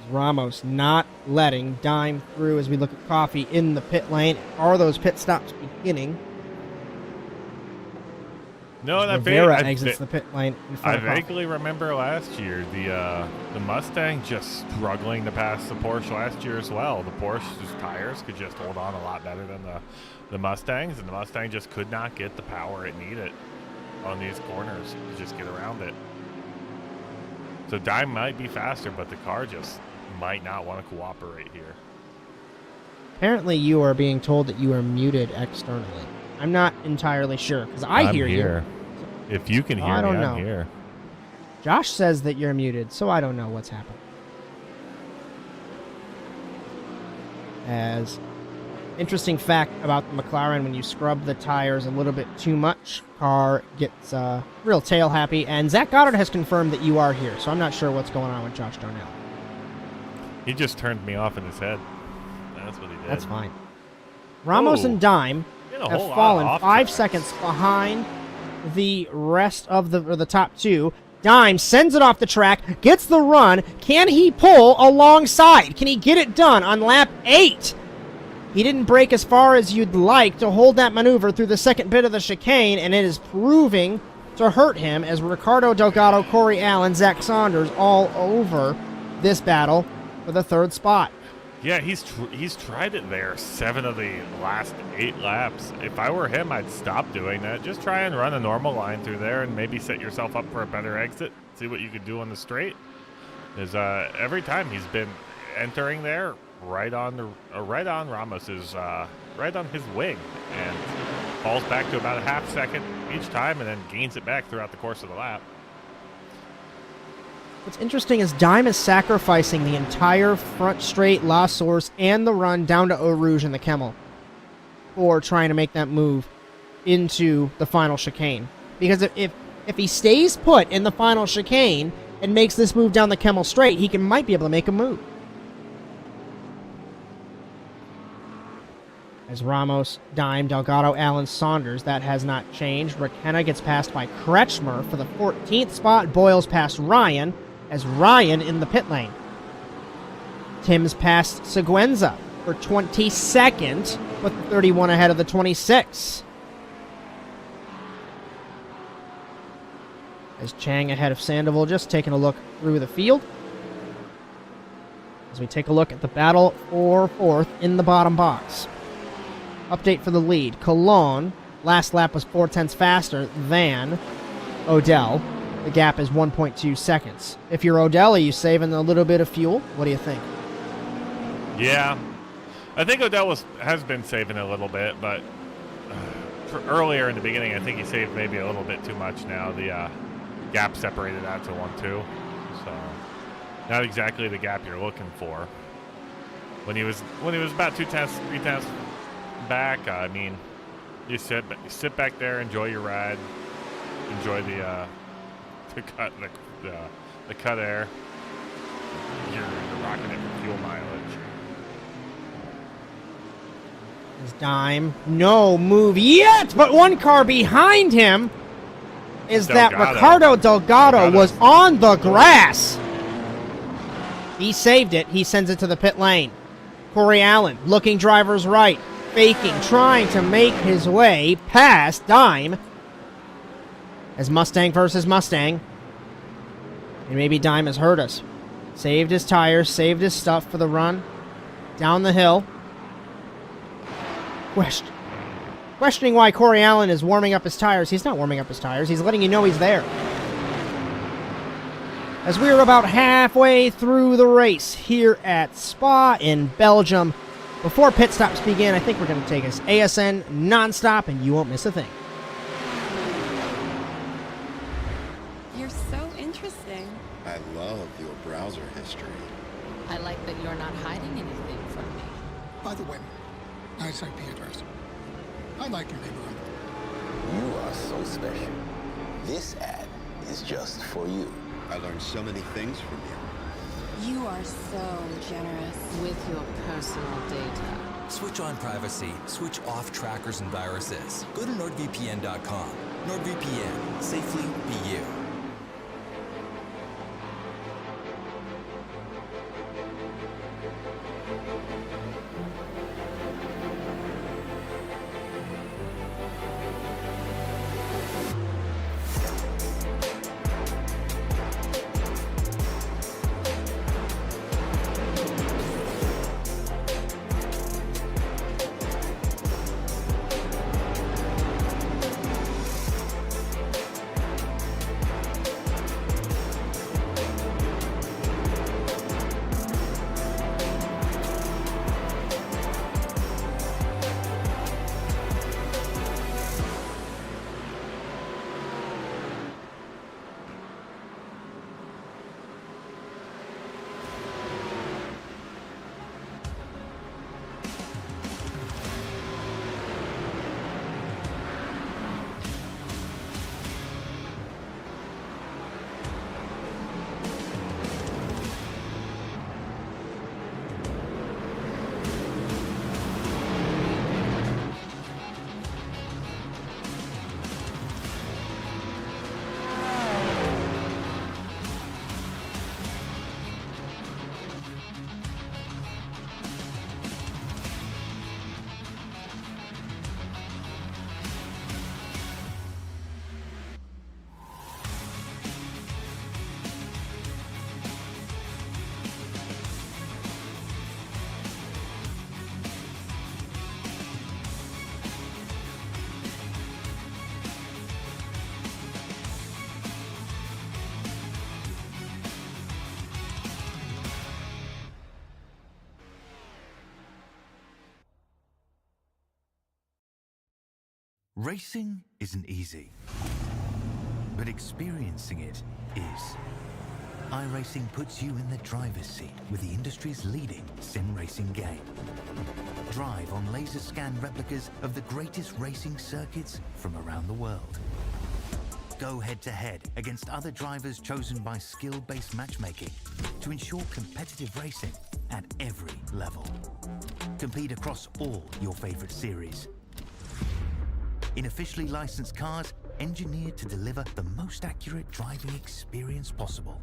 Ramos not letting Dime through as we look at Coffee in the pit lane. Are those pit stops beginning? No, that Rivera exits the pit lane. I vaguely remember last year the Mustang just struggling to pass the Porsche last year as well. The Porsche's tires could just hold on a lot better than the Mustangs, and the Mustang just could not get the power it needed on these corners to just get around it. So Dime might be faster, but the car just might not want to cooperate here. Apparently you are being told that you are muted externally. I'm not entirely sure, because I hear you. If you can hear me, I'm here. Josh says that you're muted, so I don't know what's happened. As interesting fact about the McLaren, when you scrub the tires a little bit too much, car gets real tail happy, and Zach Goddard has confirmed that you are here, so I'm not sure what's going on with Josh Darnell. He just turned me off in his head. That's what he did. That's fine. Ramos and Dime have fallen 5 seconds behind the rest of the top two. Dime sends it off the track, gets the run. Can he pull alongside? Can he get it done on lap 8? He didn't brake as far as you'd like to hold that maneuver through the second bit of the chicane, and it is proving to hurt him as Ricardo Delgado, Corey Allen, Zach Saunders all over this battle for the third spot. Yeah, he's tried it there 7 of the last 8 laps. If I were him, I'd stop doing that. Just try and run a normal line through there and maybe set yourself up for a better exit. See what you could do on the straight. Is every time he's been entering there right on Ramos's right on his wing, and falls back to about a half second each time, and then gains it back throughout the course of the lap. What's interesting is Dime is sacrificing the entire front straight, La Source, and the run down to Eau Rouge and the Kemmel for trying to make that move into the final chicane. Because if he stays put in the final chicane and makes this move down the Kemmel straight, he might be able to make a move. As Ramos, Dime, Delgado, Allen, Saunders, that has not changed. McKenna gets passed by Kretschmer for the 14th spot. Boyle's past Ryan, as Ryan in the pit lane. Tim's past Seguenza for 22nd, with the 31 ahead of the 26. As Chang ahead of Sandoval, just taking a look through the field. As we take a look at the battle for 4th in the bottom box. Update for the lead. Colon, last lap was 0.4 faster than Odell. The gap is 1.2 seconds. If you're Odell, are you saving a little bit of fuel? What do you think? Yeah. I think Odell has been saving a little bit, but earlier in the beginning, I think he saved maybe a little bit too much now. The gap separated out to 1-2. So not exactly the gap you're looking for. When he was about 3 tenths back, I mean, you sit back there, enjoy your ride, enjoy the cut air. You're rocking it for fuel mileage. His Dime, no move yet, but one car behind him is Delgado. That Ricardo Delgado was on the grass. He saved it. He sends it to the pit lane. Corey Allen looking driver's right. Faking, trying to make his way past Dime. As Mustang versus Mustang. And maybe Dime has hurt us. Saved his tires, saved his stuff for the run. Down the hill. Questioning why Corey Allen is warming up his tires. He's not warming up his tires. He's letting you know he's there. As we are about halfway through the race here at Spa in Belgium. Before pit stops begin, I think we're going to take us ASN nonstop, and you won't miss a thing. You're so interesting. I love your browser history. I like that you're not hiding anything from me. By the way, nice IP address. I like your neighborhood. You are so special. This ad is just for you. I learned so many things from you. You are so generous. With your personal data. Switch on privacy, switch off trackers and viruses. Go to NordVPN.com. NordVPN, safely be you. Racing isn't easy, but experiencing it is. iRacing puts you in the driver's seat with the industry's leading sim racing game. Drive on laser scan replicas of the greatest racing circuits from around the world. Go head-to-head against other drivers chosen by skill-based matchmaking to ensure competitive racing at every level. Compete across all your favorite series. In officially licensed cars, engineered to deliver the most accurate driving experience possible.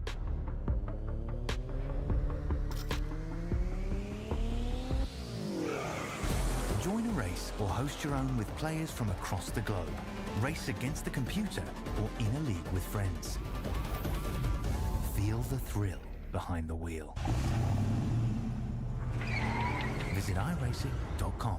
Join a race or host your own with players from across the globe. Race against the computer or in a league with friends. Feel the thrill behind the wheel. Visit iRacing.com.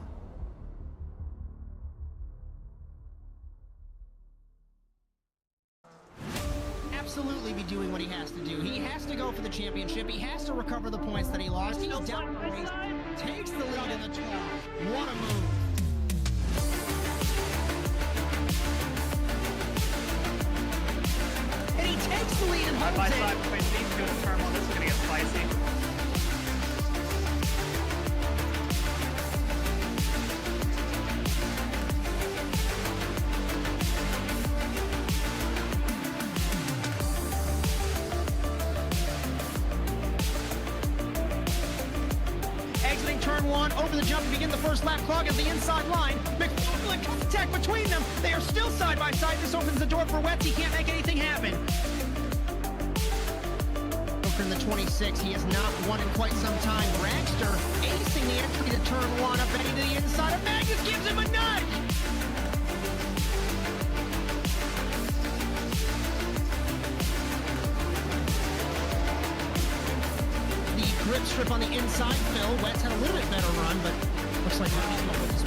Absolutely be doing what he has to do. He has to go for the championship. He has to recover the points that he lost. He's down the race, takes the lead in the 12. What a move. And he takes the lead and holds it. Side between these two in turn one. This is going to get spicy. Turn one, over the jump to begin the first lap, clog at the inside line. McLaughlin contact between them. They are still side by side. This opens the door for Wetz. He can't make anything happen. From the 26, he has not won in quite some time. Dragster acing the entry to turn one, up heading to the inside of Magnus, gives him a nudge. Grip strip on the inside, Phil. Wetz had a little bit better run, but looks like he's going with this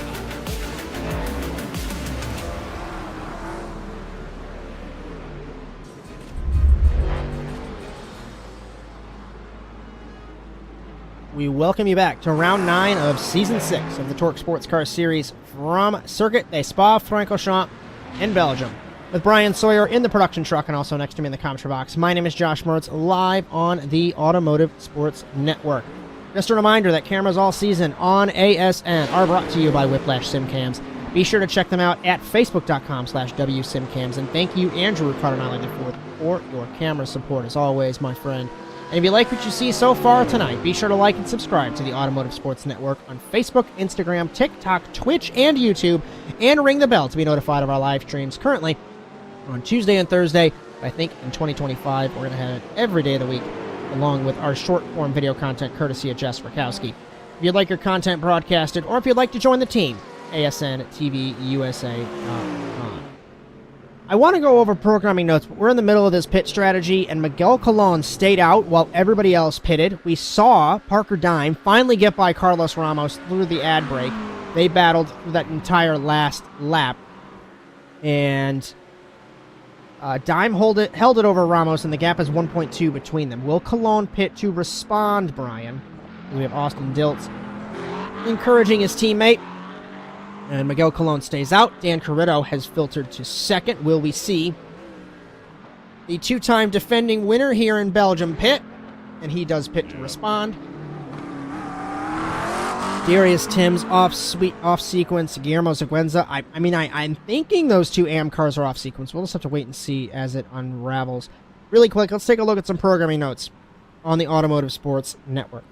we welcome you back to round 9 of season 6 of the TORQ Sports Car Series from Circuit de Spa-Francorchamps in Belgium. With Bryan Sawyer in the production truck and also next to me in the commentary box. My name is Josh Mertz, live on the Automotive Sports Network. Just a reminder that cameras all season on ASN are brought to you by Whiplash SimCams. Be sure to check them out at facebook.com/WSimCams. And thank you, Andrew Ricardo IV, for your camera support as always, my friend. And if you like what you see so far tonight, be sure to like and subscribe to the Automotive Sports Network on Facebook, Instagram, TikTok, Twitch, and YouTube, and ring the bell to be notified of our live streams currently on Tuesday and Thursday. I think in 2025, we're going to have it every day of the week, along with our short-form video content courtesy of Jess, Rakowski. If you'd like your content broadcasted, or if you'd like to join the team, ASNTVUSA.com. I want to go over programming notes, but we're in the middle of this pit strategy, and Miguel Colon stayed out while everybody else pitted. We saw Parker Dime finally get by Carlos Ramos through the ad break. They battled through that entire last lap, and Dime held it over Ramos, and the gap is 1.2 between them. Will Colon pit to respond, Bryan? We have Austin Diltz encouraging his teammate. And Miguel Colon stays out. Dan Corritto has filtered to second. Will we see the two-time defending winner here in Belgium pit? And he does pit to respond. Darius Timms off sequence. Guillermo Seguenza. I'm thinking those two AM cars are off sequence. We'll just have to wait and see as it unravels. Really quick, let's take a look at some programming notes on the Automotive Sports Network.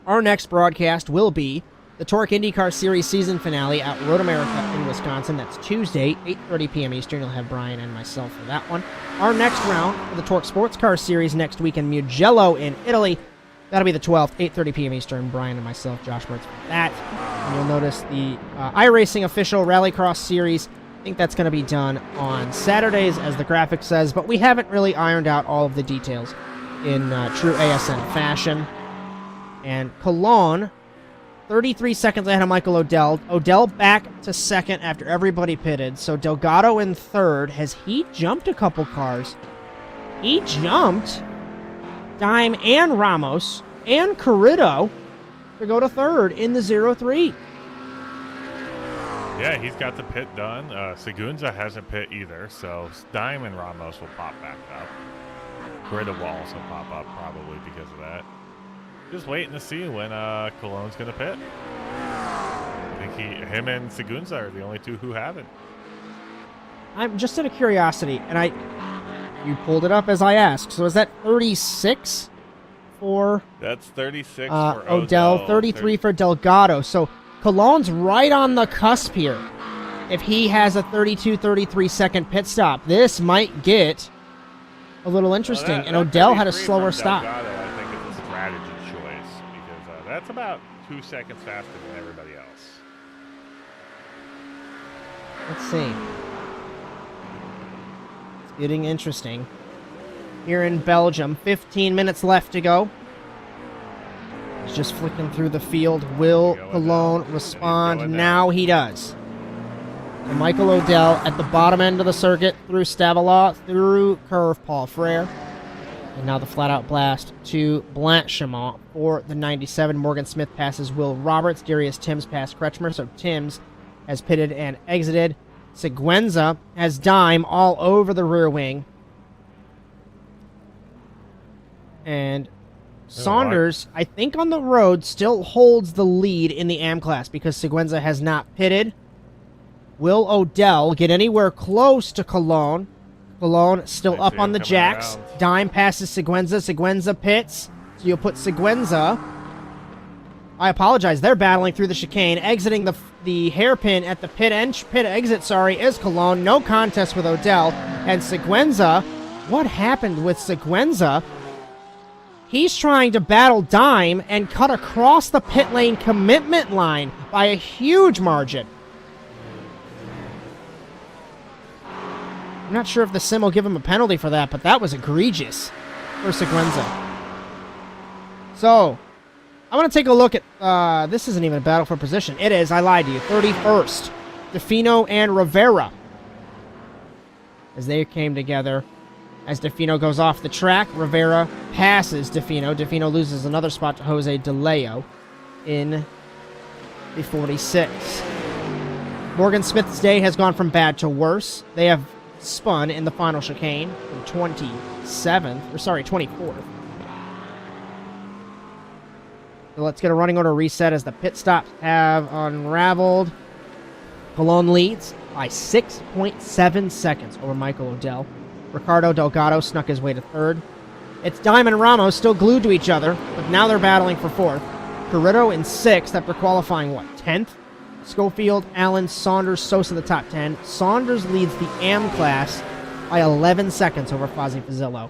Our next broadcast will be the TORQ IndyCar Series season finale at Road America in Wisconsin. That's Tuesday, 8:30 p.m. Eastern. You'll have Bryan and myself for that one. Our next round for the TORQ Sports Car Series next week in Mugello in Italy. That'll be the 12th, 8:30 p.m. Eastern. Bryan and myself, Josh Mertz, for that. And you'll notice the iRacing official Rallycross Series. I think that's going to be done on Saturdays, as the graphic says, but we haven't really ironed out all of the details in true ASN fashion. And Colon, 33 seconds ahead of Michael Odell. Odell back to second after everybody pitted. So Delgado in third. Has he jumped a couple cars? He jumped Dime and Ramos and Corritto to go to third in the 0-3. Yeah, he's got the pit done. Seguenza hasn't pit either, so Dime and Ramos will pop back up. Corritto will also pop up probably because of that. Just waiting to see when Colon's going to pit. I think him and Seguenza are the only two who haven't. I'm just out of curiosity, and you pulled it up as I asked. So is that 36 for... That's 36 for for Odell, 33 for Delgado. So Colon's right on the cusp here. If he has a 32, 33 second pit stop, this might get a little interesting. And Odell had a slower stop. Delgado, I think, is a strategy choice because that's about 2 seconds faster than everybody else. Let's see. It's getting interesting. Here in Belgium, 15 minutes left to go. He's just flicking through the field. Will Colon respond? Now he does. And Michael Odell at the bottom end of the circuit through Stavelot, through Curve Paul Frere. And now the flat-out blast to Blanchimont for the 97. Morgan Smith passes Will Roberts. Darius Timms passed Kretschmer, so Timms has pitted and exited. Seguenza has Dime all over the rear wing. And Saunders, I think on the road, still holds the lead in the AM class because Seguenza has not pitted. Will Odell get anywhere close to Colon? Colon still up on the jacks. Around. Dime passes Seguenza. Seguenza pits. So you'll put Seguenza. I apologize. They're battling through the chicane. Exiting the hairpin at the pit exit, is Colon. No contest with Odell. And Seguenza, what happened with Seguenza? He's trying to battle Dime and cut across the pit lane commitment line by a huge margin. I'm not sure if the sim will give him a penalty for that, but that was egregious for Seguenza. So, I want to take a look at, this isn't even a battle for position. It is, I lied to you, 31st. DeFino and Rivera. As they came together As DeFino goes off the track, Rivera passes DeFino. DeFino loses another spot to Jose DeLeo in the 46. Morgan Smith's day has gone from bad to worse. They have spun in the final chicane from 24th. So let's get a running order reset as the pit stops have unraveled. Colon leads by 6.7 seconds over Michael O'Dell. Ricardo Delgado snuck his way to third. It's Dime and Ramos still glued to each other, but now they're battling for fourth. Carrito in sixth after qualifying, 10th? Schofield, Allen, Saunders, Sosa the top 10. Saunders leads the AM class by 11 seconds over Fozzie Fazzillo.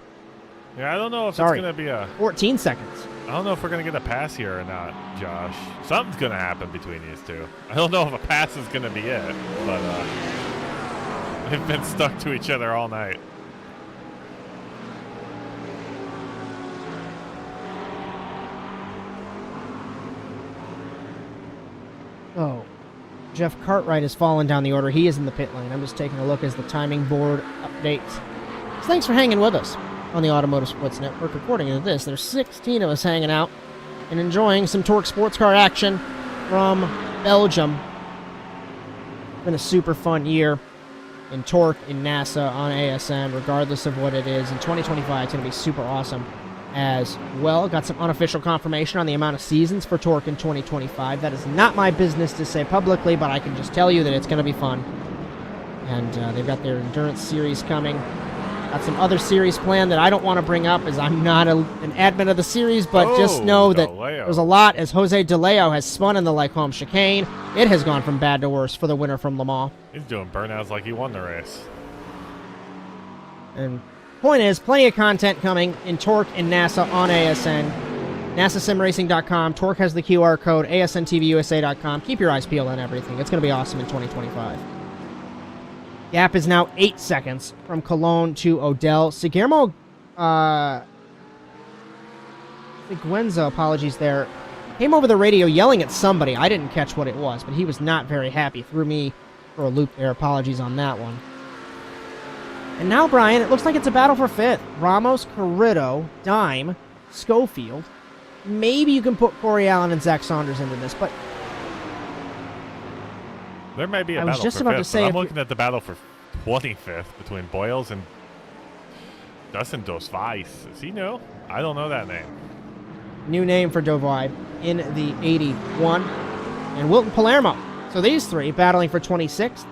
Yeah, I don't know if it's going to be 14 seconds. I don't know if we're going to get a pass here or not, Josh. Something's going to happen between these two. I don't know if a pass is going to be it, but they've been stuck to each other all night. Oh, Jeff Cartwright has fallen down the order. He is in the pit lane. I'm just taking a look as the timing board updates. So thanks for hanging with us on the Automotive Sports Network. According to this, there's 16 of us hanging out and enjoying some TORQ sports car action from Belgium. It's been a super fun year in TORQ, in NASA, on ASN, regardless of what it is. In 2025, it's going to be super awesome as well. Got some unofficial confirmation on the amount of seasons for TORQ in 2025. That is not my business to say publicly, but I can just tell you that it's going to be fun. And they've got their endurance series coming. Got some other series planned that I don't want to bring up as I'm not an admin of the series, but just know that there's a lot as Jose DeLeo has spun in the Lacombe chicane. It has gone from bad to worse for the winner from Le Mans. He's doing burnouts like he won the race. And point is, plenty of content coming in TORQ and NASA on ASN. NASASimRacing.com. TORQ has the QR code. ASNTVUSA.com. Keep your eyes peeled on everything. It's going to be awesome in 2025. Gap is now 8 seconds from Colon to O'Dell. Guillermo Seguenza, apologies there, came over the radio yelling at somebody. I didn't catch what it was, but he was not very happy. Threw me for a loop there. Apologies on that one. And now, Brian, it looks like it's a battle for fifth. Ramos, Carrito, Dime, Schofield. Maybe you can put Corey Allen and Zach Saunders into this, but there may be a battle for fifth. I'm looking at the battle for 25th between Boyles and Dustin Dos Weiss. Does he know? I don't know that name. New name for Dovai in the 81. And Wilton Palermo. So these three battling for 26th.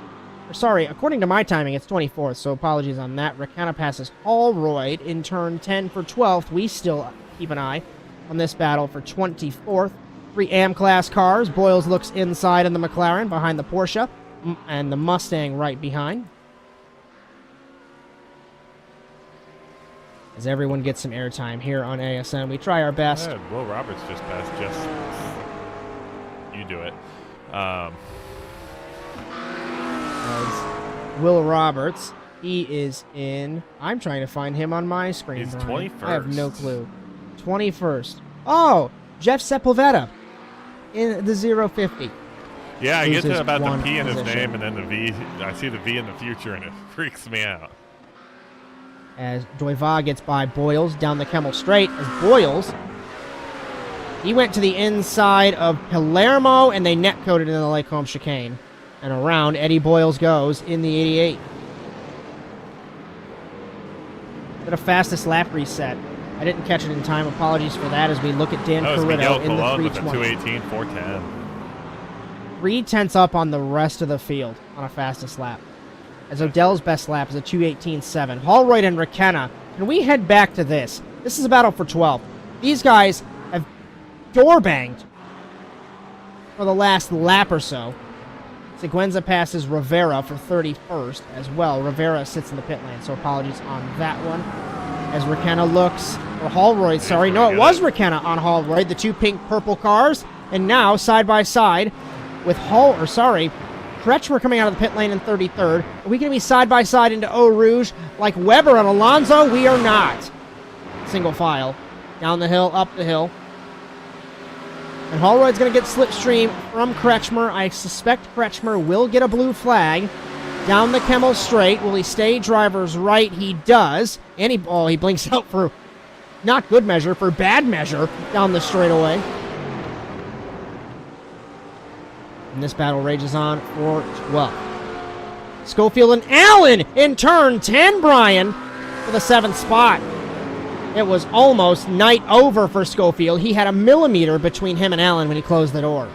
Sorry, according to my timing, it's 24th, so apologies on that. Rakana passes Holroyd in turn 10 for 12th. We still keep an eye on this battle for 24th. 3 AM-class cars. Boyles looks inside in the McLaren behind the Porsche, and the Mustang right behind. As everyone gets some airtime here on ASN, we try our best. Yeah, Will Roberts just passed Jess. You do it. As Will Roberts, he is in. I'm trying to find him on my screen. He's Brian. 21st. I have no clue. 21st. Oh, Jeff Sepulveda in the 050. Yeah, I get to about the one P in his position. name and then the V. I see the V in the future and it freaks me out. As Doiva gets by Boyles down the Kemmel Straight. As Boyles, he went to the inside of Palermo and they net-coated in the Lacombe chicane. And around Eddie Boyles goes in the 88. Bit of fastest lap reset. I didn't catch it in time. Apologies for that as we look at Dan That was Carrito Miguel in the Colon with a 320. 218, 410. 3/10 up on the rest of the field on a fastest lap. As Odell's best lap is a 2:18.7. Holroyd and Rakena. And we head back to this. This is a battle for 12. These guys have door banged for the last lap or so. Seguenza passes Rivera for 31st as well. Rivera sits in the pit lane, so apologies on that one. As Rakena looks, or Holroyd, sorry. No, it was Rakena on Holroyd, the 2 pink-purple cars. And now, side by side, with Kretschmer coming out of the pit lane in 33rd. Are we going to be side by side into Eau Rouge like Weber and Alonso? We are not. Single file. Down the hill, up the hill. And Holroyd's going to get slipstream from Kretschmer. I suspect Kretschmer will get a blue flag Down the Kemmel straight. Will he stay driver's right? He does. And he blinks out for not good measure, for bad measure down the straightaway. And this battle rages on for 12. Schofield and Allen in turn 10, Bryan, for the 7th spot. It was almost night over for Schofield. He had a millimeter between him and Allen when he closed the door.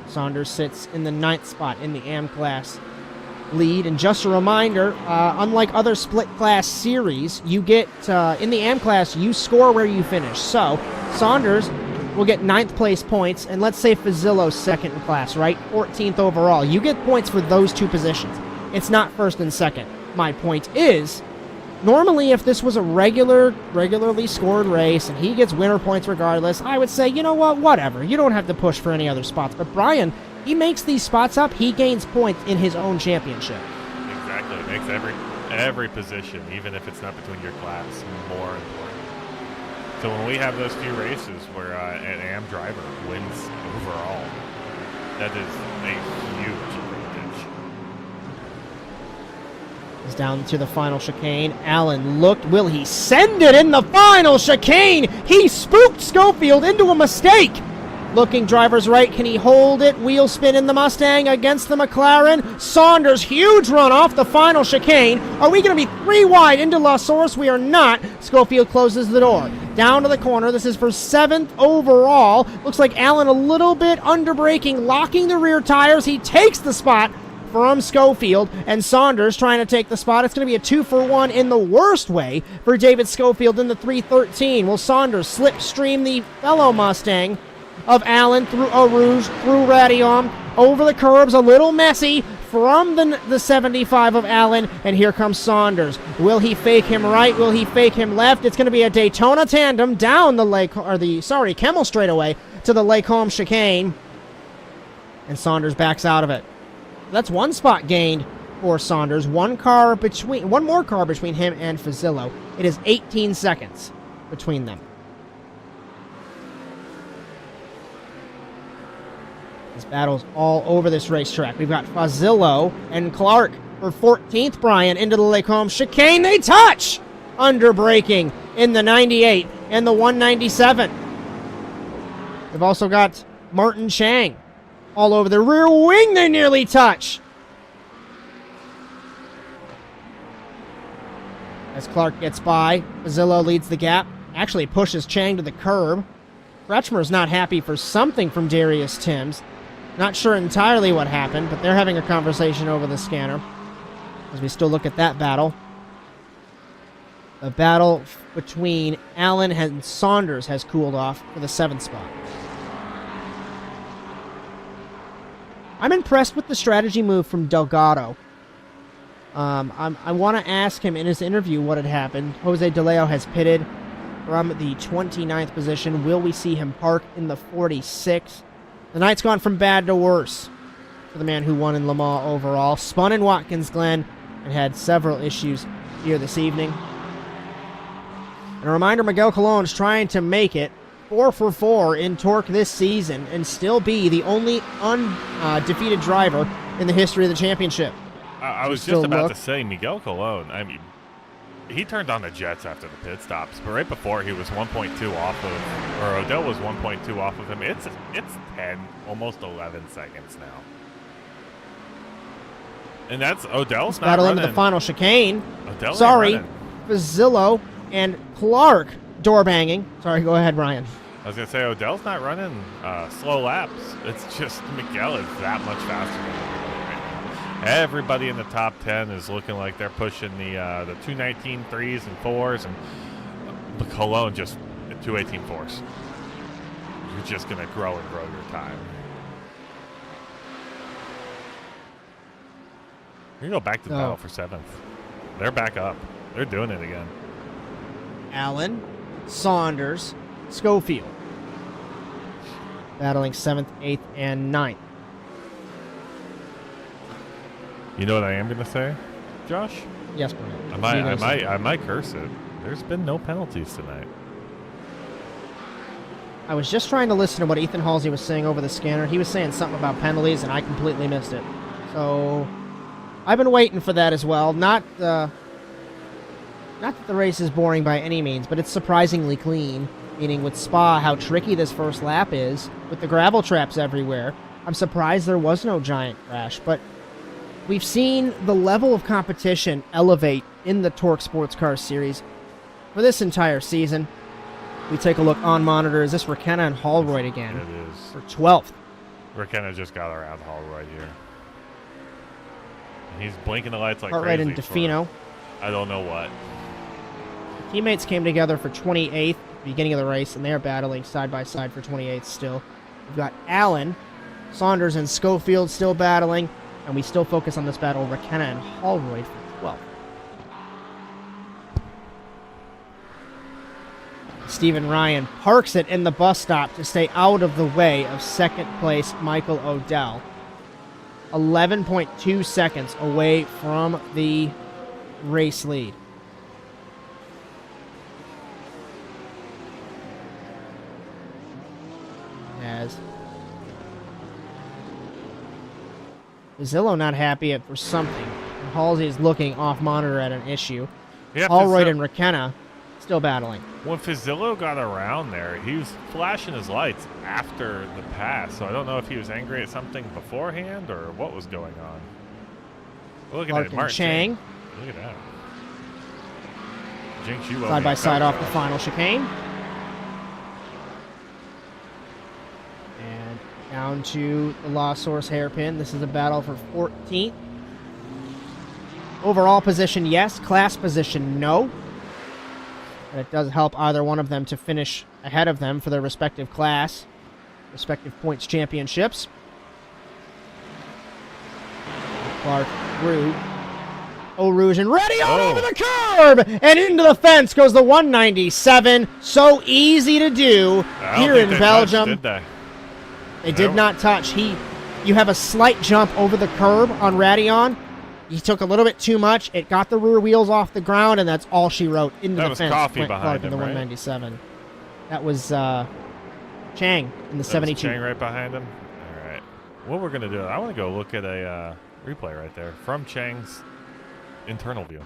Saunders sits in the 9th spot in the AM class lead. And just a reminder, unlike other split class series, you get, in the AM class, you score where you finish. So, Saunders will get 9th place points, and let's say Fazzillo's second in class, right? 14th overall. You get points for those two positions. It's not first and second. My point is, normally if this was a regularly scored race and he gets winner points regardless, I would say, you know what, whatever. You don't have to push for any other spots. But Bryan, he makes these spots up. He gains points in his own championship. Exactly. It makes every position, even if it's not between your class, more important. So when we have those few races where an AM driver wins overall, that is a huge advantage. He's down to the final chicane. Allen looked. Will he send it in the final chicane? He spooked Schofield into a mistake. Looking driver's right. Can he hold it? Wheel spin in the Mustang against the McLaren. Saunders, huge run off the final chicane. Are we going to be 3 wide into La Source? We are not. Schofield closes the door. Down to the corner. This is for 7th overall. Looks like Allen a little bit under braking, locking the rear tires. He takes the spot from Schofield, and Saunders trying to take the spot. It's going to be a 2-for-1 in the worst way for David Schofield in the 313. Will Saunders slipstream the fellow Mustang of Allen through Eau Rouge, through Radium, over the curbs, a little messy from the 75 of Allen, and here comes Saunders. Will he fake him right? Will he fake him left? It's going to be a Daytona tandem down the Kemmel straightaway to the Lake Holmes chicane, and Saunders backs out of it. That's 1 spot gained for Saunders. One more car between him and Fazzillo. It is 18 seconds between them. This battle's all over this racetrack. We've got Fazzillo and Clark for 14th. Bryan into the Lake Holmes chicane. They touch! Under braking in the 98 and the 197. We've also got Martin Chang all over the rear wing. They nearly touch. As Clark gets by, Fazzillo leads the gap. Actually pushes Chang to the curb. Kretschmer's not happy for something from Darius Timms. Not sure entirely what happened, but they're having a conversation over the scanner as we still look at that battle. The battle between Allen and Saunders has cooled off for the 7th spot. I'm impressed with the strategy move from Delgado. I want to ask him in his interview what had happened. Jose De Leo has pitted from the 29th position. Will we see him park in the 46th? The night's gone from bad to worse for the man who won in Le Mans overall. Spun in Watkins Glen and had several issues here this evening. And a reminder, Miguel Colon is trying to make it 4 for 4 in TORQ this season and still be the only undefeated driver in the history of the championship. I was just about to say, Miguel Colon, I mean, he turned on the jets after the pit stops, but right before he was 1.2 off of, or Odell was 1.2 off of him. It's 10, almost 11 seconds now. And that's Odell's not battle running. Into the final chicane. Odell Sorry, Fazzillo and Clark door banging. Sorry, go ahead, Bryan. I was going to say, Odell's not running slow laps. It's just Miguel is that much faster than everybody right now. Everybody in the top 10 is looking like they're pushing the 219 3s and 4s, and Colon just 218 4s. You're just going to grow your time. We're going to go back to the battle for 7th. They're back up. They're doing it again. Allen, Saunders, Schofield. Battling 7th, 8th, and 9th. You know what I am going to say, Josh? Yes, Bryan. I might curse it. There's been no penalties tonight. I was just trying to listen to what Ethan Halsey was saying over the scanner. He was saying something about penalties, and I completely missed it. So I've been waiting for that as well. Not that the race is boring by any means, but it's surprisingly clean. Meaning with Spa, how tricky this first lap is, with the gravel traps everywhere. I'm surprised there was no giant crash, but we've seen the level of competition elevate in the TORQ Sports Car Series for this entire season. We take a look on monitor. Is this Rakenna and Holroyd again? It is. For 12th. Rakenna just got around Holroyd here. He's blinking the lights like Cartwright crazy. and DeFino. I don't know what. Teammates came together for 28th at the beginning of the race, and they're battling side by side for 28th still. We've got Allen, Saunders, and Schofield still battling, and we still focus on this battle, Rakenna and Holroyd for 12th. Stephen Ryan parks it in the bus stop to stay out of the way of second place Michael Odell. 11.2 seconds away from the race lead. As Zillow not happy for something. And Halsey is looking off monitor at an issue. Yeah, Holroyd and Rakenna still battling. When Fazillo got around there, he was flashing his lights after the pass, so I don't know if he was angry at something beforehand or what was going on. Look at that, Martin Chang. Look at that. Jinx, you Side by side off the final chicane. And down to the Lost Source hairpin. This is a battle for 14th. Overall position, yes. Class position, no. And it does help either one of them to finish ahead of them for their respective class, respective points championships. Clark through. Eau Rouge and ready out over the curb! And into the fence goes the 197. So easy to do here in Belgium. They did not touch. You have a slight jump over the curb on Radeon. He took a little bit too much. It got the rear wheels off the ground, and that's all she wrote. Into the fence. That was Coffee behind behind him, him, the right? 197. That was Chang in the 72. Chang right behind him. All right. What we're gonna do? I want to go look at a replay right there from Chang's internal view.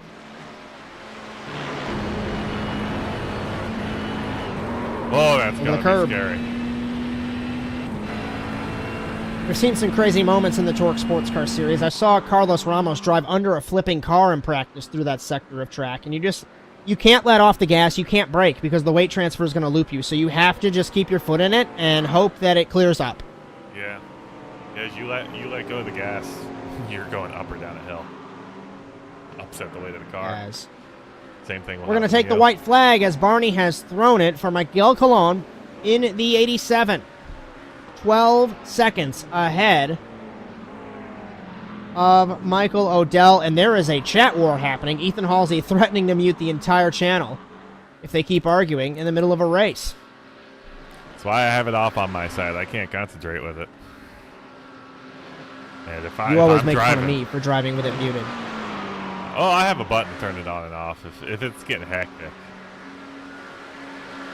Oh, that's gonna be scary. We've seen some crazy moments in the TORQ Sports Car Series. I saw Carlos Ramos drive under a flipping car in practice through that sector of track, and you can't let off the gas, you can't brake, because the weight transfer is going to loop you, so you have to just keep your foot in it and hope that it clears up. Yeah. As you let go of the gas, you're going up or down a hill. Upset the weight of the car. Yes. Same thing. We're going to take the white flag as Barney has thrown it for Miguel Colon in the 87. 12 seconds ahead of Michael Odell, and there is a chat war happening. Ethan Halsey threatening to mute the entire channel if they keep arguing in the middle of a race. That's why I have it off on my side. I can't concentrate with it. And you always make fun of me for driving with it muted. Oh, I have a button to turn it on and off if it's getting hectic.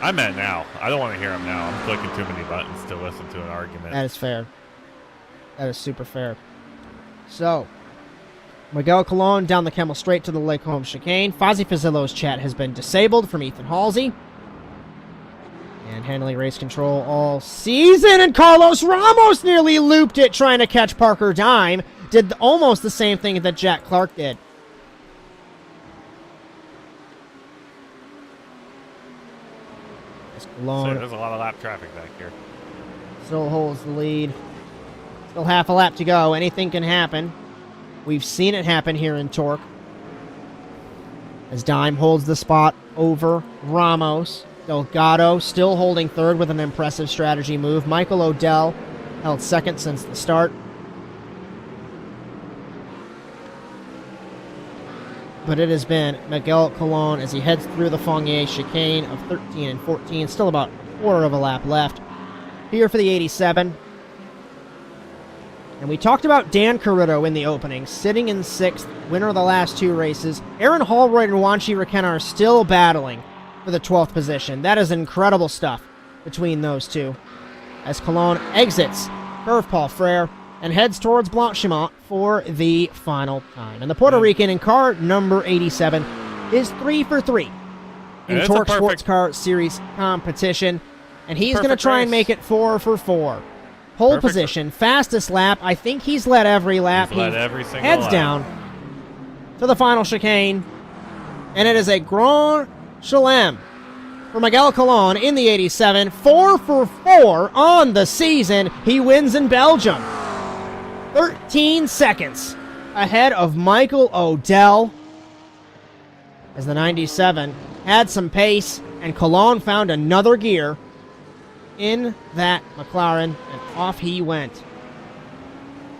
I meant now. I don't want to hear them now. I'm clicking too many buttons to listen to an argument. That is fair. That is super fair. So, Miguel Colon down the Camel Straight to the Lake Holmes chicane. Fozzie Fazillo's chat has been disabled from Ethan Halsey. And handling race control all season. And Carlos Ramos nearly looped it trying to catch Parker Dime. Did almost the same thing that Jack Clark did. So there's a lot of lap traffic back here. Still holds the lead. Still half a lap to go. Anything can happen. We've seen it happen here in TORQ. As Dime holds the spot over Ramos. Delgado still holding third with an impressive strategy move. Michael Odell held second since the start. But it has been Miguel Colon as he heads through the Fongier chicane of 13 and 14. Still about a quarter of a lap left here for the 87. And we talked about Dan Carrito in the opening, sitting in 6th, winner of the last 2 races. Aaron Holroyd and Wanshi Rakenna are still battling for the 12th position. That is incredible stuff. between those two as Colon exits Curve Paul Frere and heads towards Blanchimont for the final time. And the Puerto Rican in car number 87 is 3 for 3 in TORQ Sports Car Series competition. And he's going to try and make it 4 for 4. Pole position, fastest lap. I think he's led every lap. He's led every single heads lap. down to the final chicane. And it is a Grand Chelem for Miguel Colon in the 87. 4 for 4 on the season. He wins in Belgium. 13 seconds ahead of Michael Odell as the 97 had some pace and Colon found another gear in that McLaren and off he went.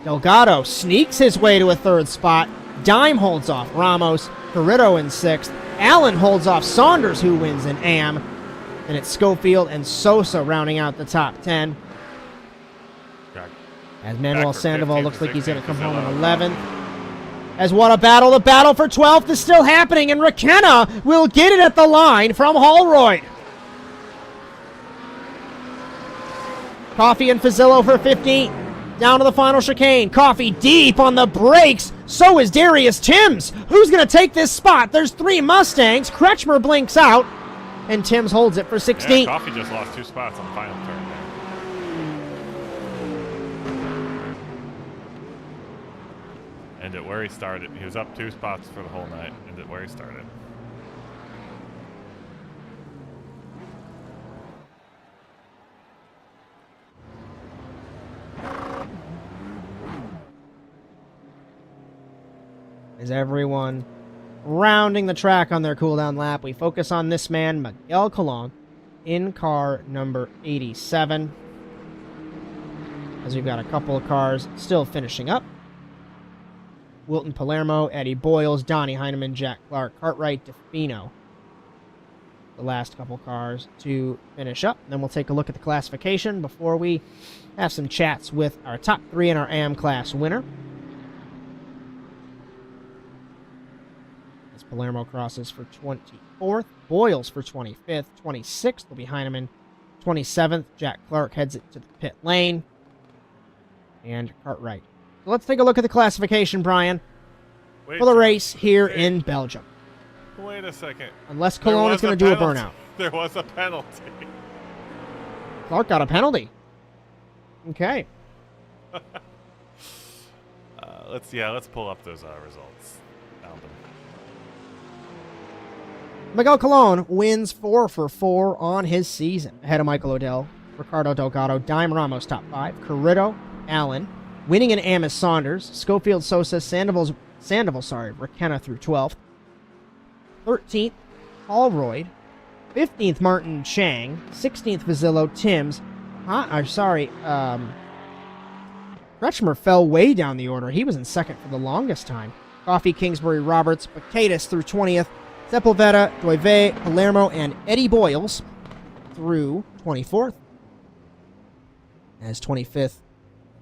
Delgado sneaks his way to a third spot. Dime holds off Ramos. Carrito in sixth. Allen holds off Saunders, who wins in AM. And it's Schofield and Sosa rounding out the top 10. As Manuel Sandoval looks like he's going to come home in 11th. As what a battle. The battle for 12th is still happening, and Requena will get it at the line from Holroyd. Coffee and Fazillo for 15th. Down to the final chicane. Coffee deep on the brakes. So is Darius Timms. Who's going to take this spot? There's 3 Mustangs. Kretschmer blinks out, and Timms holds it for 16th. Yeah, Coffee just lost 2 spots on the final turn there. Ended where he started. He was up 2 spots for the whole night. Ended where he started. As everyone rounding the track on their cooldown lap, we focus on this man, Miguel Colon, in car number 87. As we've got a couple of cars still finishing up. Wilton Palermo, Eddie Boyles, Donnie Heineman, Jack Clark, Cartwright, DeFino. The last couple cars to finish up. Then we'll take a look at the classification before we have some chats with our top 3 in our AM class winner. As Palermo crosses for 24th, Boyles for 25th, 26th will be Heineman, 27th, Jack Clark heads it to the pit lane, and Cartwright. So let's take a look at the classification, Brian, for the race here in Belgium. Wait a second. Unless Colon is going to do a burnout. There was a penalty. Clark got a penalty. Okay. Let's pull up those results. Found them. Miguel Colon wins 4 for 4 on his season, ahead of Michael Odell, Ricardo Delgado, Dime Ramos top 5, Carrito, Allen, winning in Amos Saunders, Schofield, Sosa, Sandoval, Requena through 12th, 13th, Holroyd, 15th, Martin Chang, 16th, Vizillo, Timms, Kretschmer fell way down the order. He was in second for the longest time. Coffee, Kingsbury, Roberts, Bacadis through 20th, Sepulveda, Doive, Palermo, and Eddie Boyles through 24th. As 25th,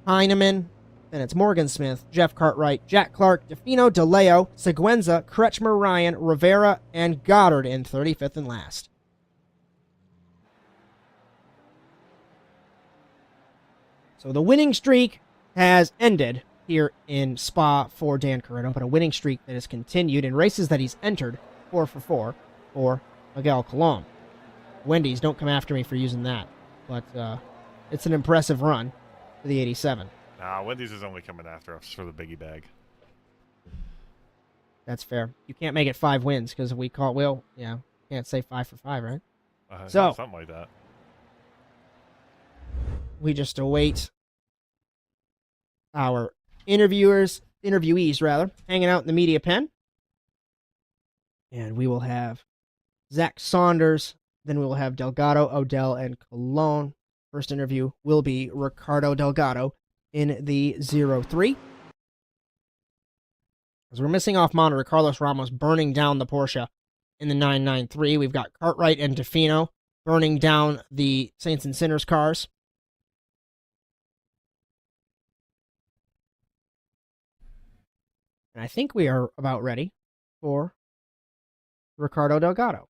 Heineman, then it's Morgan Smith, Jeff Cartwright, Jack Clark, DeFino, DeLeo, Seguenza, Kretschmer, Ryan, Rivera, and Goddard in 35th and last. So the winning streak has ended here in Spa for Dan Carrito, but a winning streak that has continued in races that he's entered 4 for 4 for Miguel Colon. Wendy's, don't come after me for using that, but it's an impressive run for the 87. Nah, Wendy's is only coming after us for the biggie bag. That's fair. You can't make it 5 wins because we call can't say 5 for 5, right? So something like that. We just await our interviewees, hanging out in the media pen. And we will have Zach Saunders, then we will have Delgado, Odell, and Colon. First interview will be Ricardo Delgado in the 03. As we're missing off monitor, Carlos Ramos burning down the Porsche in the 993. We've got Cartwright and DeFino burning down the Saints and Sinners cars. And I think we are about ready for Ricardo Delgado.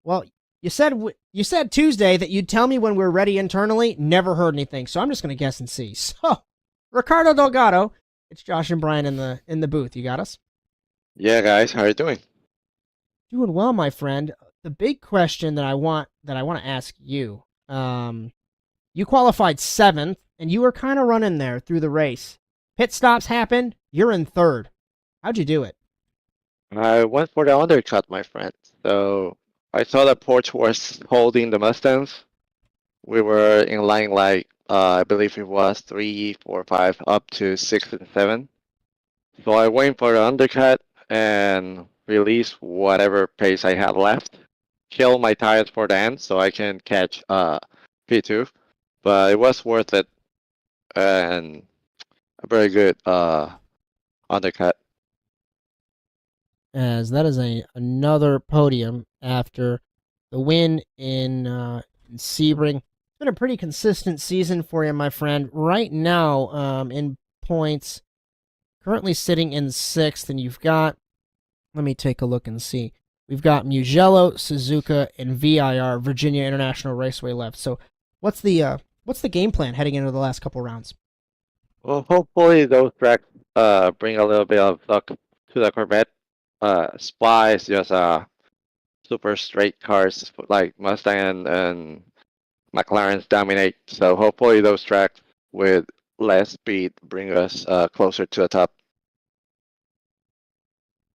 Well, You said Tuesday that you'd tell me when we're ready internally. Never heard anything, so I'm just gonna guess and see. So, Ricardo Delgado, it's Josh and Bryan in the booth. You got us? Yeah, guys, how are you doing? Doing well, my friend. The big question that I want to ask you. You qualified 7th, and you were kind of running there through the race. Pit stops happened. You're in 3rd. How'd you do it? I went for the undercut, my friend. So I saw that Porsche was holding the Mustangs. We were in line like, I believe it was 3, 4, 5, up to 6 and 7. So I went for the undercut and release whatever pace I had left. Kill my tires for the end so I can catch P2. But it was worth it. And a very good undercut. As that is another podium after the win in Sebring. It's been a pretty consistent season for you, my friend. Right now, in points, currently sitting in 6th, and you've got, let me take a look and see. We've got Mugello, Suzuka, and VIR, Virginia International Raceway left. So what's the game plan heading into the last couple rounds? Well, hopefully those tracks bring a little bit of luck to the Corvette. Spa is just super straight cars like Mustang and McLaren's dominate. So hopefully those tracks with less speed bring us closer to the top.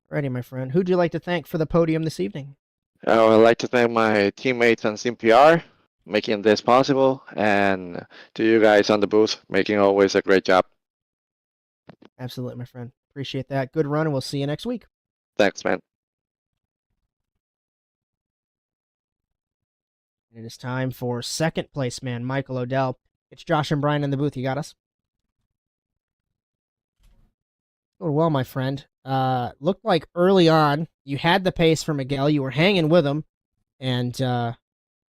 Ready, my friend. Who'd you like to thank for the podium this evening? I would like to thank my teammates on SimPR making this possible, and to you guys on the booth making always a great job. Absolutely, my friend. Appreciate that. Good run, and we'll see you next week. Thanks, man. And it is time for 2nd place man, Michael Odell. It's Josh and Bryan in the booth. You got us? Oh, well, my friend. Looked like early on you had the pace for Miguel. You were hanging with him. And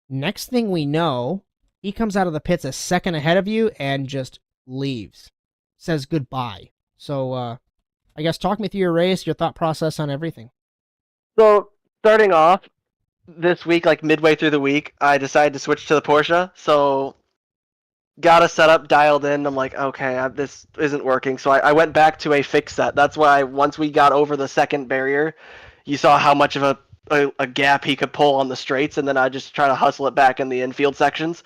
next thing we know, he comes out of the pits a second ahead of you and just leaves. Says goodbye. So, I guess talk me through your race, your thought process on everything. So, starting off this week, like midway through the week, I decided to switch to the Porsche. So, got a setup dialed in. I'm like, okay, this isn't working. So I went back to a fixed set. That's why once we got over the second barrier, you saw how much of a gap he could pull on the straights, and then I just try to hustle it back in the infield sections.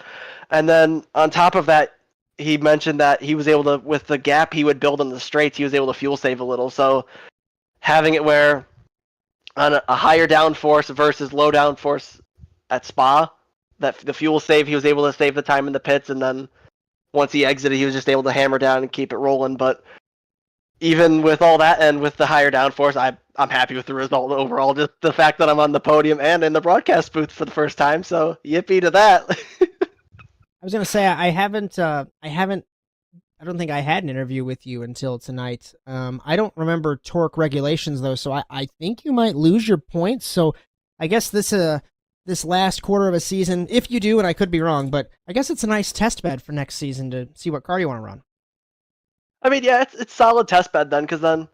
And then on top of that, he mentioned that he was able to, with the gap he would build on the straights, he was able to fuel save a little. So having it where on a higher downforce versus low downforce at Spa, that the fuel save, he was able to save the time in the pits, and then once he exited, he was just able to hammer down and keep it rolling. But even with all that and with the higher downforce, I'm happy with the result overall. Just the fact that I'm on the podium and in the broadcast booth for the first time, so yippee to that. I was gonna say I don't think I had an interview with you until tonight. I don't remember TORQ regulations though, so I think you might lose your points. So I guess this last quarter of a season, if you do, and I could be wrong, but I guess it's a nice test bed for next season to see what car you want to run. I mean, yeah, it's solid test bed then, because then,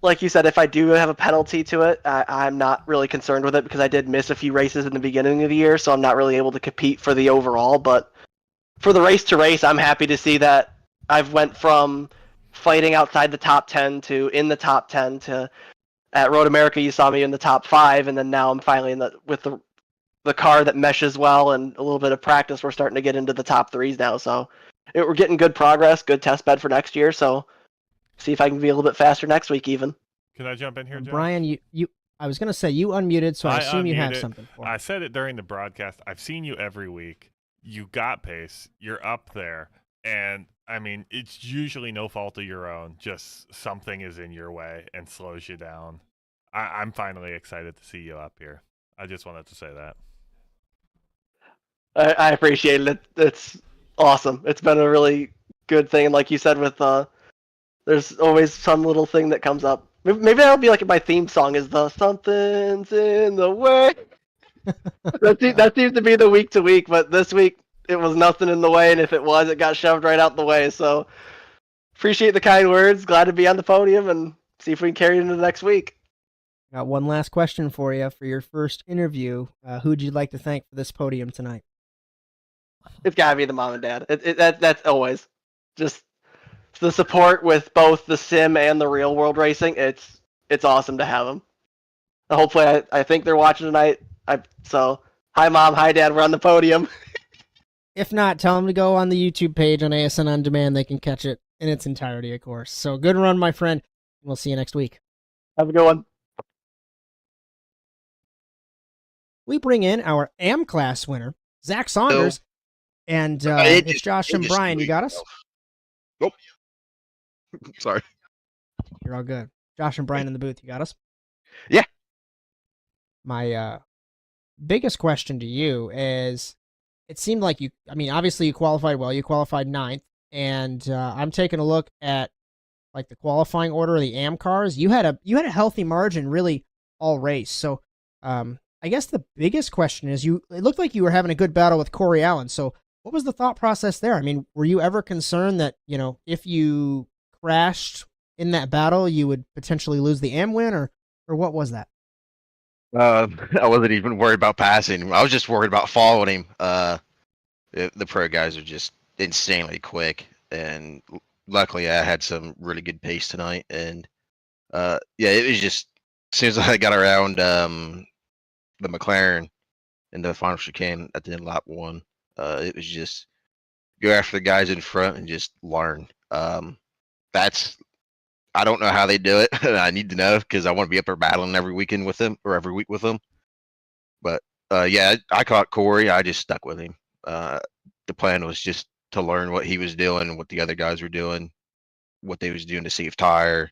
like you said, if I do have a penalty to it, I'm not really concerned with it because I did miss a few races in the beginning of the year, so I'm not really able to compete for the overall. But for the race to race, I'm happy to see that I've went from fighting outside the top 10 to in the top 10 to at Road America you saw me in the top 5, and then now I'm finally with the car that meshes well and a little bit of practice, we're starting to get into the top 3s now. So we're getting good progress, good test bed for next year. So see if I can be a little bit faster next week even. Can I jump in here, Joe? Bryan, I was going to say you unmuted, so I assume you have something for me. I said it during the broadcast. I've seen you every week. You got pace. You're up there. And, I mean, it's usually no fault of your own. Just something is in your way and slows you down. I'm finally excited to see you up here. I just wanted to say that. I appreciate it. It's awesome. It's been a really good thing. And like you said, with there's always some little thing that comes up. Maybe that'll be like my theme song is the something's in the way. that seems to be the week to week, but this week it was nothing in the way, and if it was, it got shoved right out the way. So appreciate the kind words. Glad to be on the podium and see if we can carry it into next week. Got one last question for you for your first interview. Who'd you like to thank for this podium tonight? It's gotta be the mom and dad. That's always just the support with both the sim and the real world racing. It's awesome to have them. Hopefully, I think they're watching tonight. So hi mom, hi dad, we're on the podium. If not, tell them to go on the YouTube page on ASN On Demand. They can catch it in its entirety, of course. So good run, my friend. We'll see you next week. Have a good one. We bring in our AM class winner, Zach Saunders, and it's Josh and Bryan. You got us? Nope. Sorry. You're all good. Josh and Bryan in the booth. You got us? Yeah. My biggest question to you is, it seemed like obviously you qualified well. You qualified 9th, and I'm taking a look at like the qualifying order of the AM cars. You had a healthy margin really all race. So I guess the biggest question is, it looked like you were having a good battle with Corey Allen. So what was the thought process there? I mean, were you ever concerned that, if you crashed in that battle, you would potentially lose the AM win, or what was that? I wasn't even worried about passing. I was just worried about following him. The pro guys are just insanely quick, and luckily I had some really good pace tonight. And it was just, as soon as I got around the McLaren in the final chicane at the end of lap 1, it was just go after the guys in front and just learn. I don't know how they do it. I need to know, because I want to be up there battling every weekend with them, or every week with them. But I caught Corey. I just stuck with him. The plan was just to learn what he was doing, what the other guys were doing, what they was doing to save tire.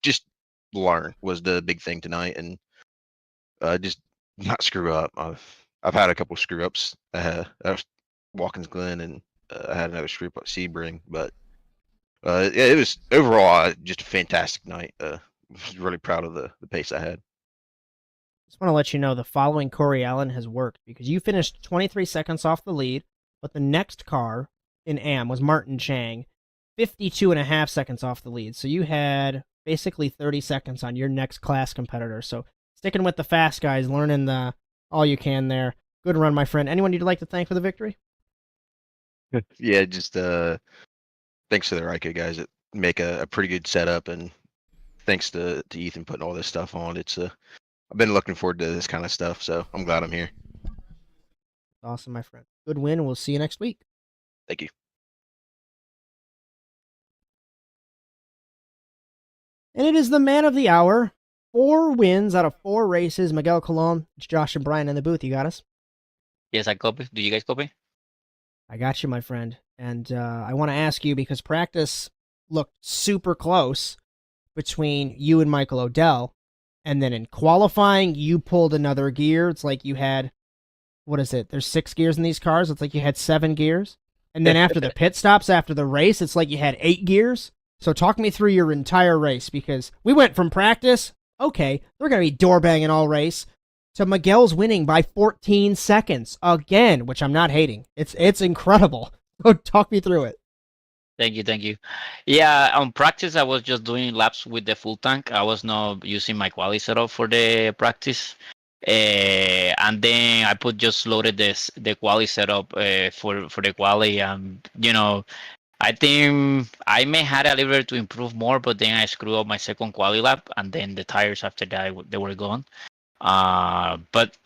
Just learn was the big thing tonight, and just not screw up. I've had a couple screw ups. I was Watkins Glen, and I had another screw up at Sebring, but it was overall just a fantastic night. Was really proud of the pace I had. Just want to let you know the following Corey Allen has worked, because you finished 23 seconds off the lead, but the next car in AM was Martin Chang, 52.5 seconds off the lead. So you had basically 30 seconds on your next class competitor. So sticking with the fast guys, learning all you can there. Good run, my friend. Anyone you'd like to thank for the victory? Yeah, just thanks to the Ryko guys that make a pretty good setup, and thanks to Ethan putting all this stuff on. I've been looking forward to this kind of stuff, so I'm glad I'm here. Awesome, my friend. Good win. We'll see you next week. Thank you. And it is the man of the hour. 4 wins out of 4 races. Miguel Colon. It's Josh and Bryan in the booth. You got us? Yes, I copy. Do you guys copy? I got you, my friend. And I want to ask you, because practice looked super close between you and Michael Odell, and then in qualifying, you pulled another gear. It's like you had, what is it? There's 6 gears in these cars. It's like you had 7 gears. And then after the pit stops, after the race, it's like you had 8 gears. So talk me through your entire race, because we went from practice, okay, we're going to be door banging all race, to Miguel's winning by 14 seconds again, which I'm not hating. It's incredible. So talk me through it. Thank you. Yeah, on practice, I was just doing laps with the full tank. I was not using my quali setup for the practice. And then I just loaded the quali setup for the quali. I think I may had a little bit to improve more, but then I screwed up my second quali lap, and then the tires after that, they were gone. But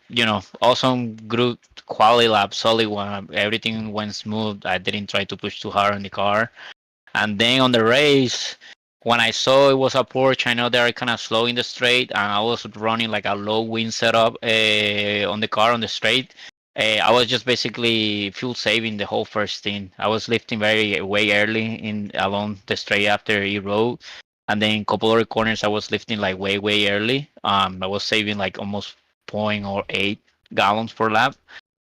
awesome group quali lap, solid one. Everything went smooth. I didn't try to push too hard on the car. And then on the race, when I saw it was a Porsche, I know they're kind of slow in the straight, and I was running like a low wind setup on the car on the straight. I was just basically fuel saving the whole first thing. I was lifting way early along the straight after E road. And then a couple of corners, I was lifting like way early. I was saving like almost 0.8 gallons per lap.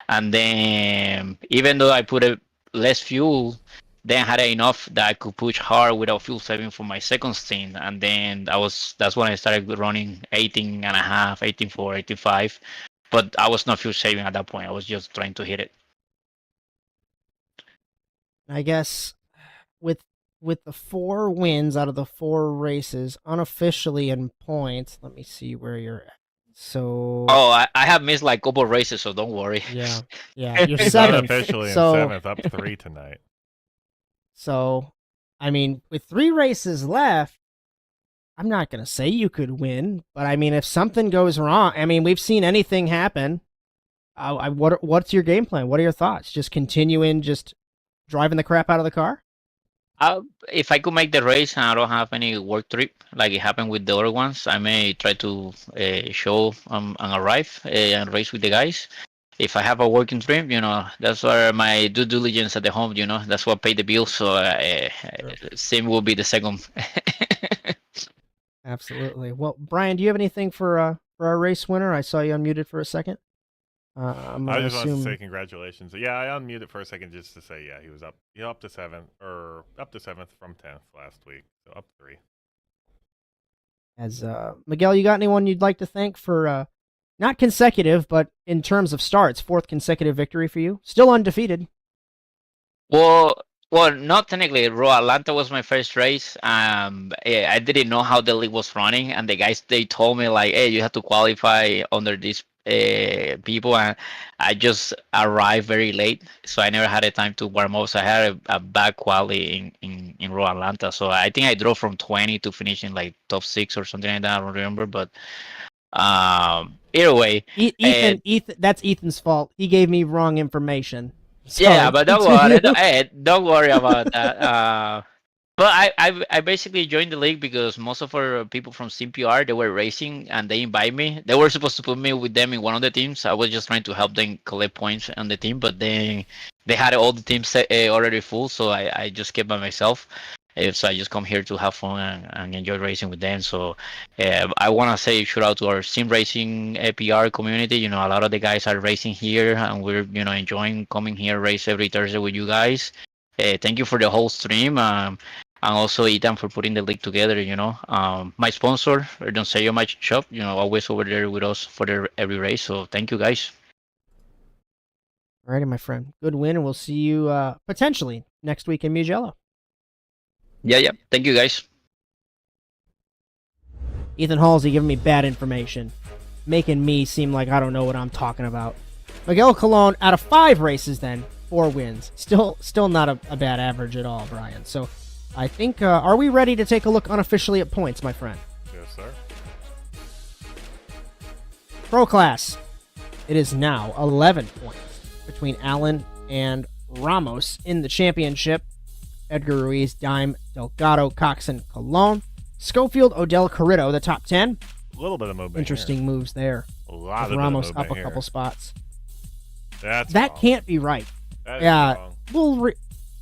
And then even though I put less fuel, then I had enough that I could push hard without fuel saving for my second stint. And then that's when I started running 18.5, 18.4, 18.5. But I was not fuel saving at that point. I was just trying to hit it. I guess with with the 4 wins out of the 4 races, unofficially in points. Let me see where you're at. So. Oh, I have missed like couple races, so don't worry. Yeah, you're He's 7th. unofficially in So, 7th, up 3 tonight. so, I mean, with 3 races left, I'm not gonna say you could win, but I mean, if something goes wrong, I mean, we've seen anything happen. What's your game plan? What are your thoughts? Just continuing, just driving the crap out of the car? If I could make the race and I don't have any work trip like it happened with the other ones, I may try to show and arrive and race with the guys. If I have a working trip, that's where my due diligence at the home, that's what pay the bills. So same will be the second. Absolutely. Well, Bryan, do you have anything for our race winner? I saw you unmuted for a second. I just want to say congratulations. Yeah, I unmuted for a second just to say, yeah, he was up to 7th from 10th last week, so up 3. As Miguel, you got anyone you'd like to thank for not consecutive, but in terms of starts, 4th consecutive victory for you? Still undefeated. Well, not technically. Raw Atlanta was my first race. I didn't know how the league was running, and the guys they told me like, "Hey, you have to qualify under these people," and I just arrived very late, so I never had a time to warm up. So I had a bad quality in Raw Atlanta. So I think I drove from 20 to finish in like top 6 or something like that. I don't remember, but either way, Ethan, that's Ethan's fault. He gave me wrong information. So. Yeah, but don't worry. Don't worry about that. But I basically joined the league because most of our people from CPR, they were racing and they invited me. They were supposed to put me with them in one of the teams. I was just trying to help them collect points on the team, but then they had all the teams already full, so I just kept by myself. So I just come here to have fun and enjoy racing with them. So I want to say shout out to our sim racing PR community. A lot of the guys are racing here, and we're enjoying coming here race every Thursday with you guys. Thank you for the whole stream, and also Ethan for putting the league together. My sponsor, Don't Say Your Much Shop, always over there with us for every race. So thank you guys. Alrighty, my friend. Good win, and we'll see you potentially next week in Mugello. Yeah. Thank you, guys. Ethan Halsey giving me bad information, making me seem like I don't know what I'm talking about. Miguel Colon, out of 5 races then, 4 wins. Still not a bad average at all, Bryan. So I think, are we ready to take a look unofficially at points, my friend? Yes, sir. Pro Class. It is now 11 points between Allen and Ramos in the championship. Edgar Ruiz, Dime, Delgado, Coxon, Colon, Schofield, Odell, Carrillo, the top 10. A little bit of movement. Interesting here. moves there. A lot with of Ramos movement up a here. couple spots. That wrong. Can't be right. Wrong.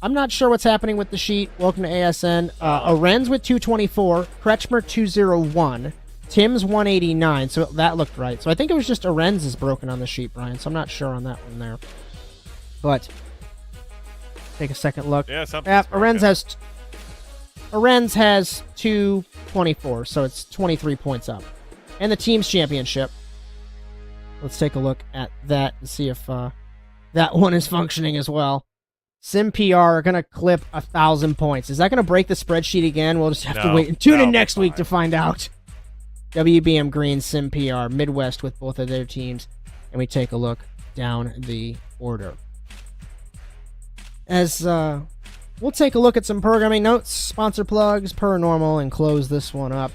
I'm not sure what's happening with the sheet. Welcome to ASN. Arends with 224, Kretschmer 201, Tim's 189. So that looked right. So I think it was just Arends is broken on the sheet, Bryan. So I'm not sure on that one there. But take a second look. Yeah, Arends has 224, so it's 23 points up. And the team's championship. Let's take a look at that and see if that one is functioning as well. SimPR are going to clip 1,000 points. Is that going to break the spreadsheet again? We'll just have to wait and tune in next week to find out. WBM Green, SimPR, Midwest with both of their teams. And we take a look down the order. As we'll take a look at some programming notes, sponsor plugs, per normal, and close this one up.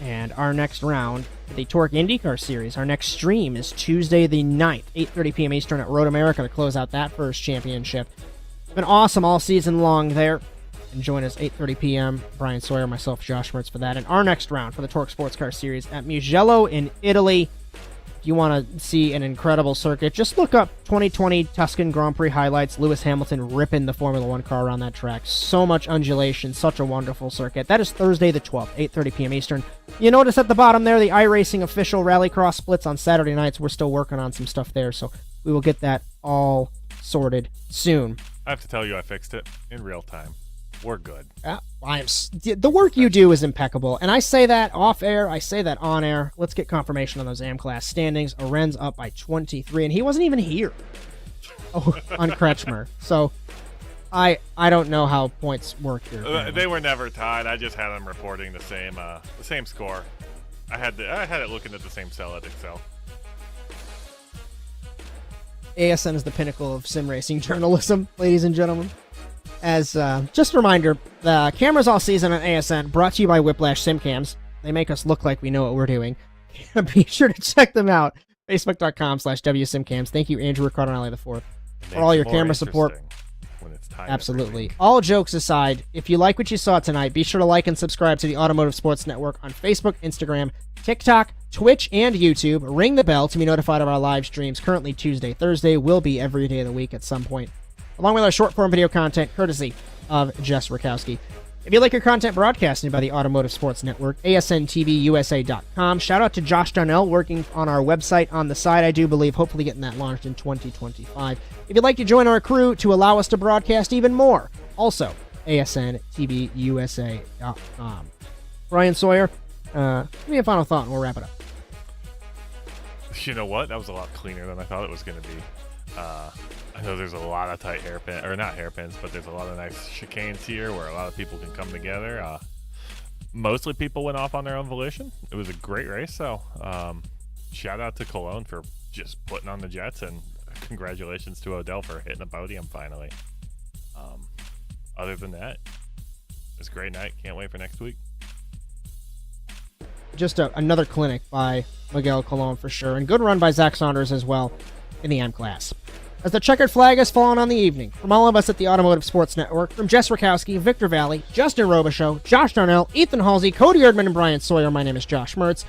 And our next round, the TORQ IndyCar Series, our next stream is Tuesday the 9th, 8:30 p.m. Eastern at Road America to close out that first championship. It's been awesome all season long there. And join us 8:30 p.m. Bryan Sawyer, myself, Josh Mertz for that. And our next round for the TORQ Sports Car Series at Mugello in Italy. If you want to see an incredible circuit, just look up 2020 Tuscan Grand Prix highlights. Lewis Hamilton ripping the Formula One car around that track. So much undulation, such a wonderful circuit. That is Thursday the 12th, 8:30 p.m. Eastern. You notice at the bottom there, the iRacing official Rallycross splits on Saturday nights. We're still working on some stuff there, so we will get that all sorted soon. I have to tell you, I fixed it in real time. We're good. The work you do is impeccable, and I say that off air, I say that on air. Let's get confirmation on those AM class standings. Arends up by 23, and he wasn't even here on Kretschmer. So I don't know how points work here. They were never tied. I just had them reporting the same score. I had it looking at the same cell at Excel. ASN is the pinnacle of sim racing journalism, ladies and gentlemen. As just a reminder, the cameras all season on ASN brought to you by Whiplash Simcams. They make us look like we know what we're doing. Be sure to check them out. Facebook.com/WSimcams. Thank you, Andrew Ricardo IV, for all your camera support. Absolutely. All jokes aside, if you like what you saw tonight, be sure to like and subscribe to the Automotive Sports Network on Facebook, Instagram, TikTok, Twitch, and YouTube. Ring the bell to be notified of our live streams. Currently Tuesday, Thursday, will be every day of the week at some point, along with our short-form video content courtesy of Jess Rakowski. If you like your content broadcasted by the Automotive Sports Network, ASNTVUSA.com. Shout out to Josh Donnell working on our website on the side, I do believe, hopefully getting that launched in 2025. If you'd like to join our crew to allow us to broadcast even more, also ASNTVUSA.com. Bryan, Sawyer, give me a final thought and we'll wrap it up. You know what? That was a lot cleaner than I thought it was going to be. I know there's a lot of tight hairpins, or not hairpins, but there's a lot of nice chicanes here where a lot of people can come together. Mostly people went off on their own volition. It was a great race, so shout out to Colon for just putting on the Jets, and congratulations to Odell for hitting a podium finally. Other than that, it was a great night. Can't wait for next week. Just another clinic by Miguel Colon for sure, and good run by Zach Saunders as well in the M class. As the checkered flag has fallen on the evening, from all of us at the Automotive Sports Network, from Jess Rakowski, Victor Valley, Justin Robichaux, Josh Darnell, Ethan Halsey, Cody Erdman, and Bryan Sawyer, my name is Josh Mertz.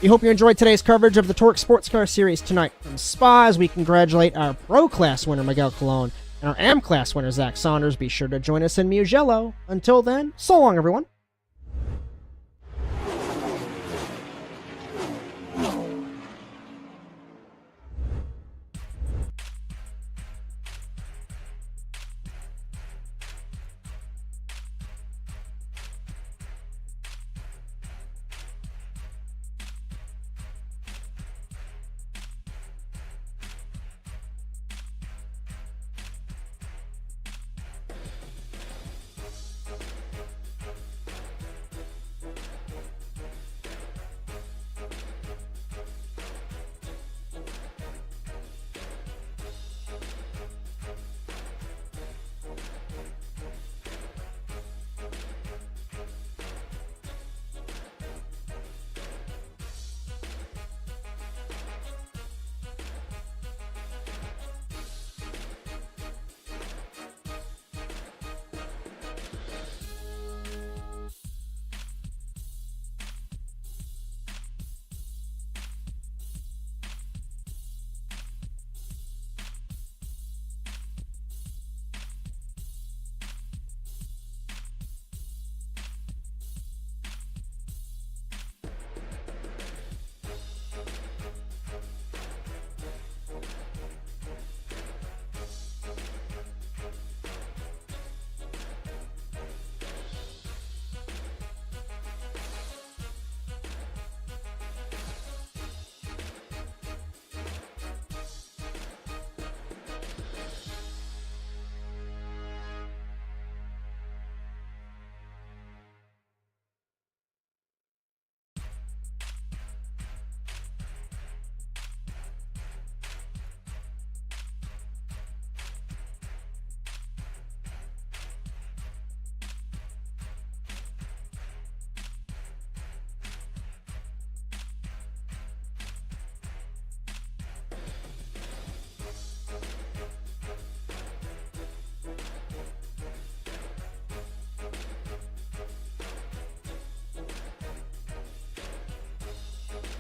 We hope you enjoyed today's coverage of the TORQ Sports Car Series tonight from Spa, as we congratulate our Pro Class winner, Miguel Colon, and our M Class winner, Zach Saunders. Be sure to join us in Mugello. Until then, so long, everyone.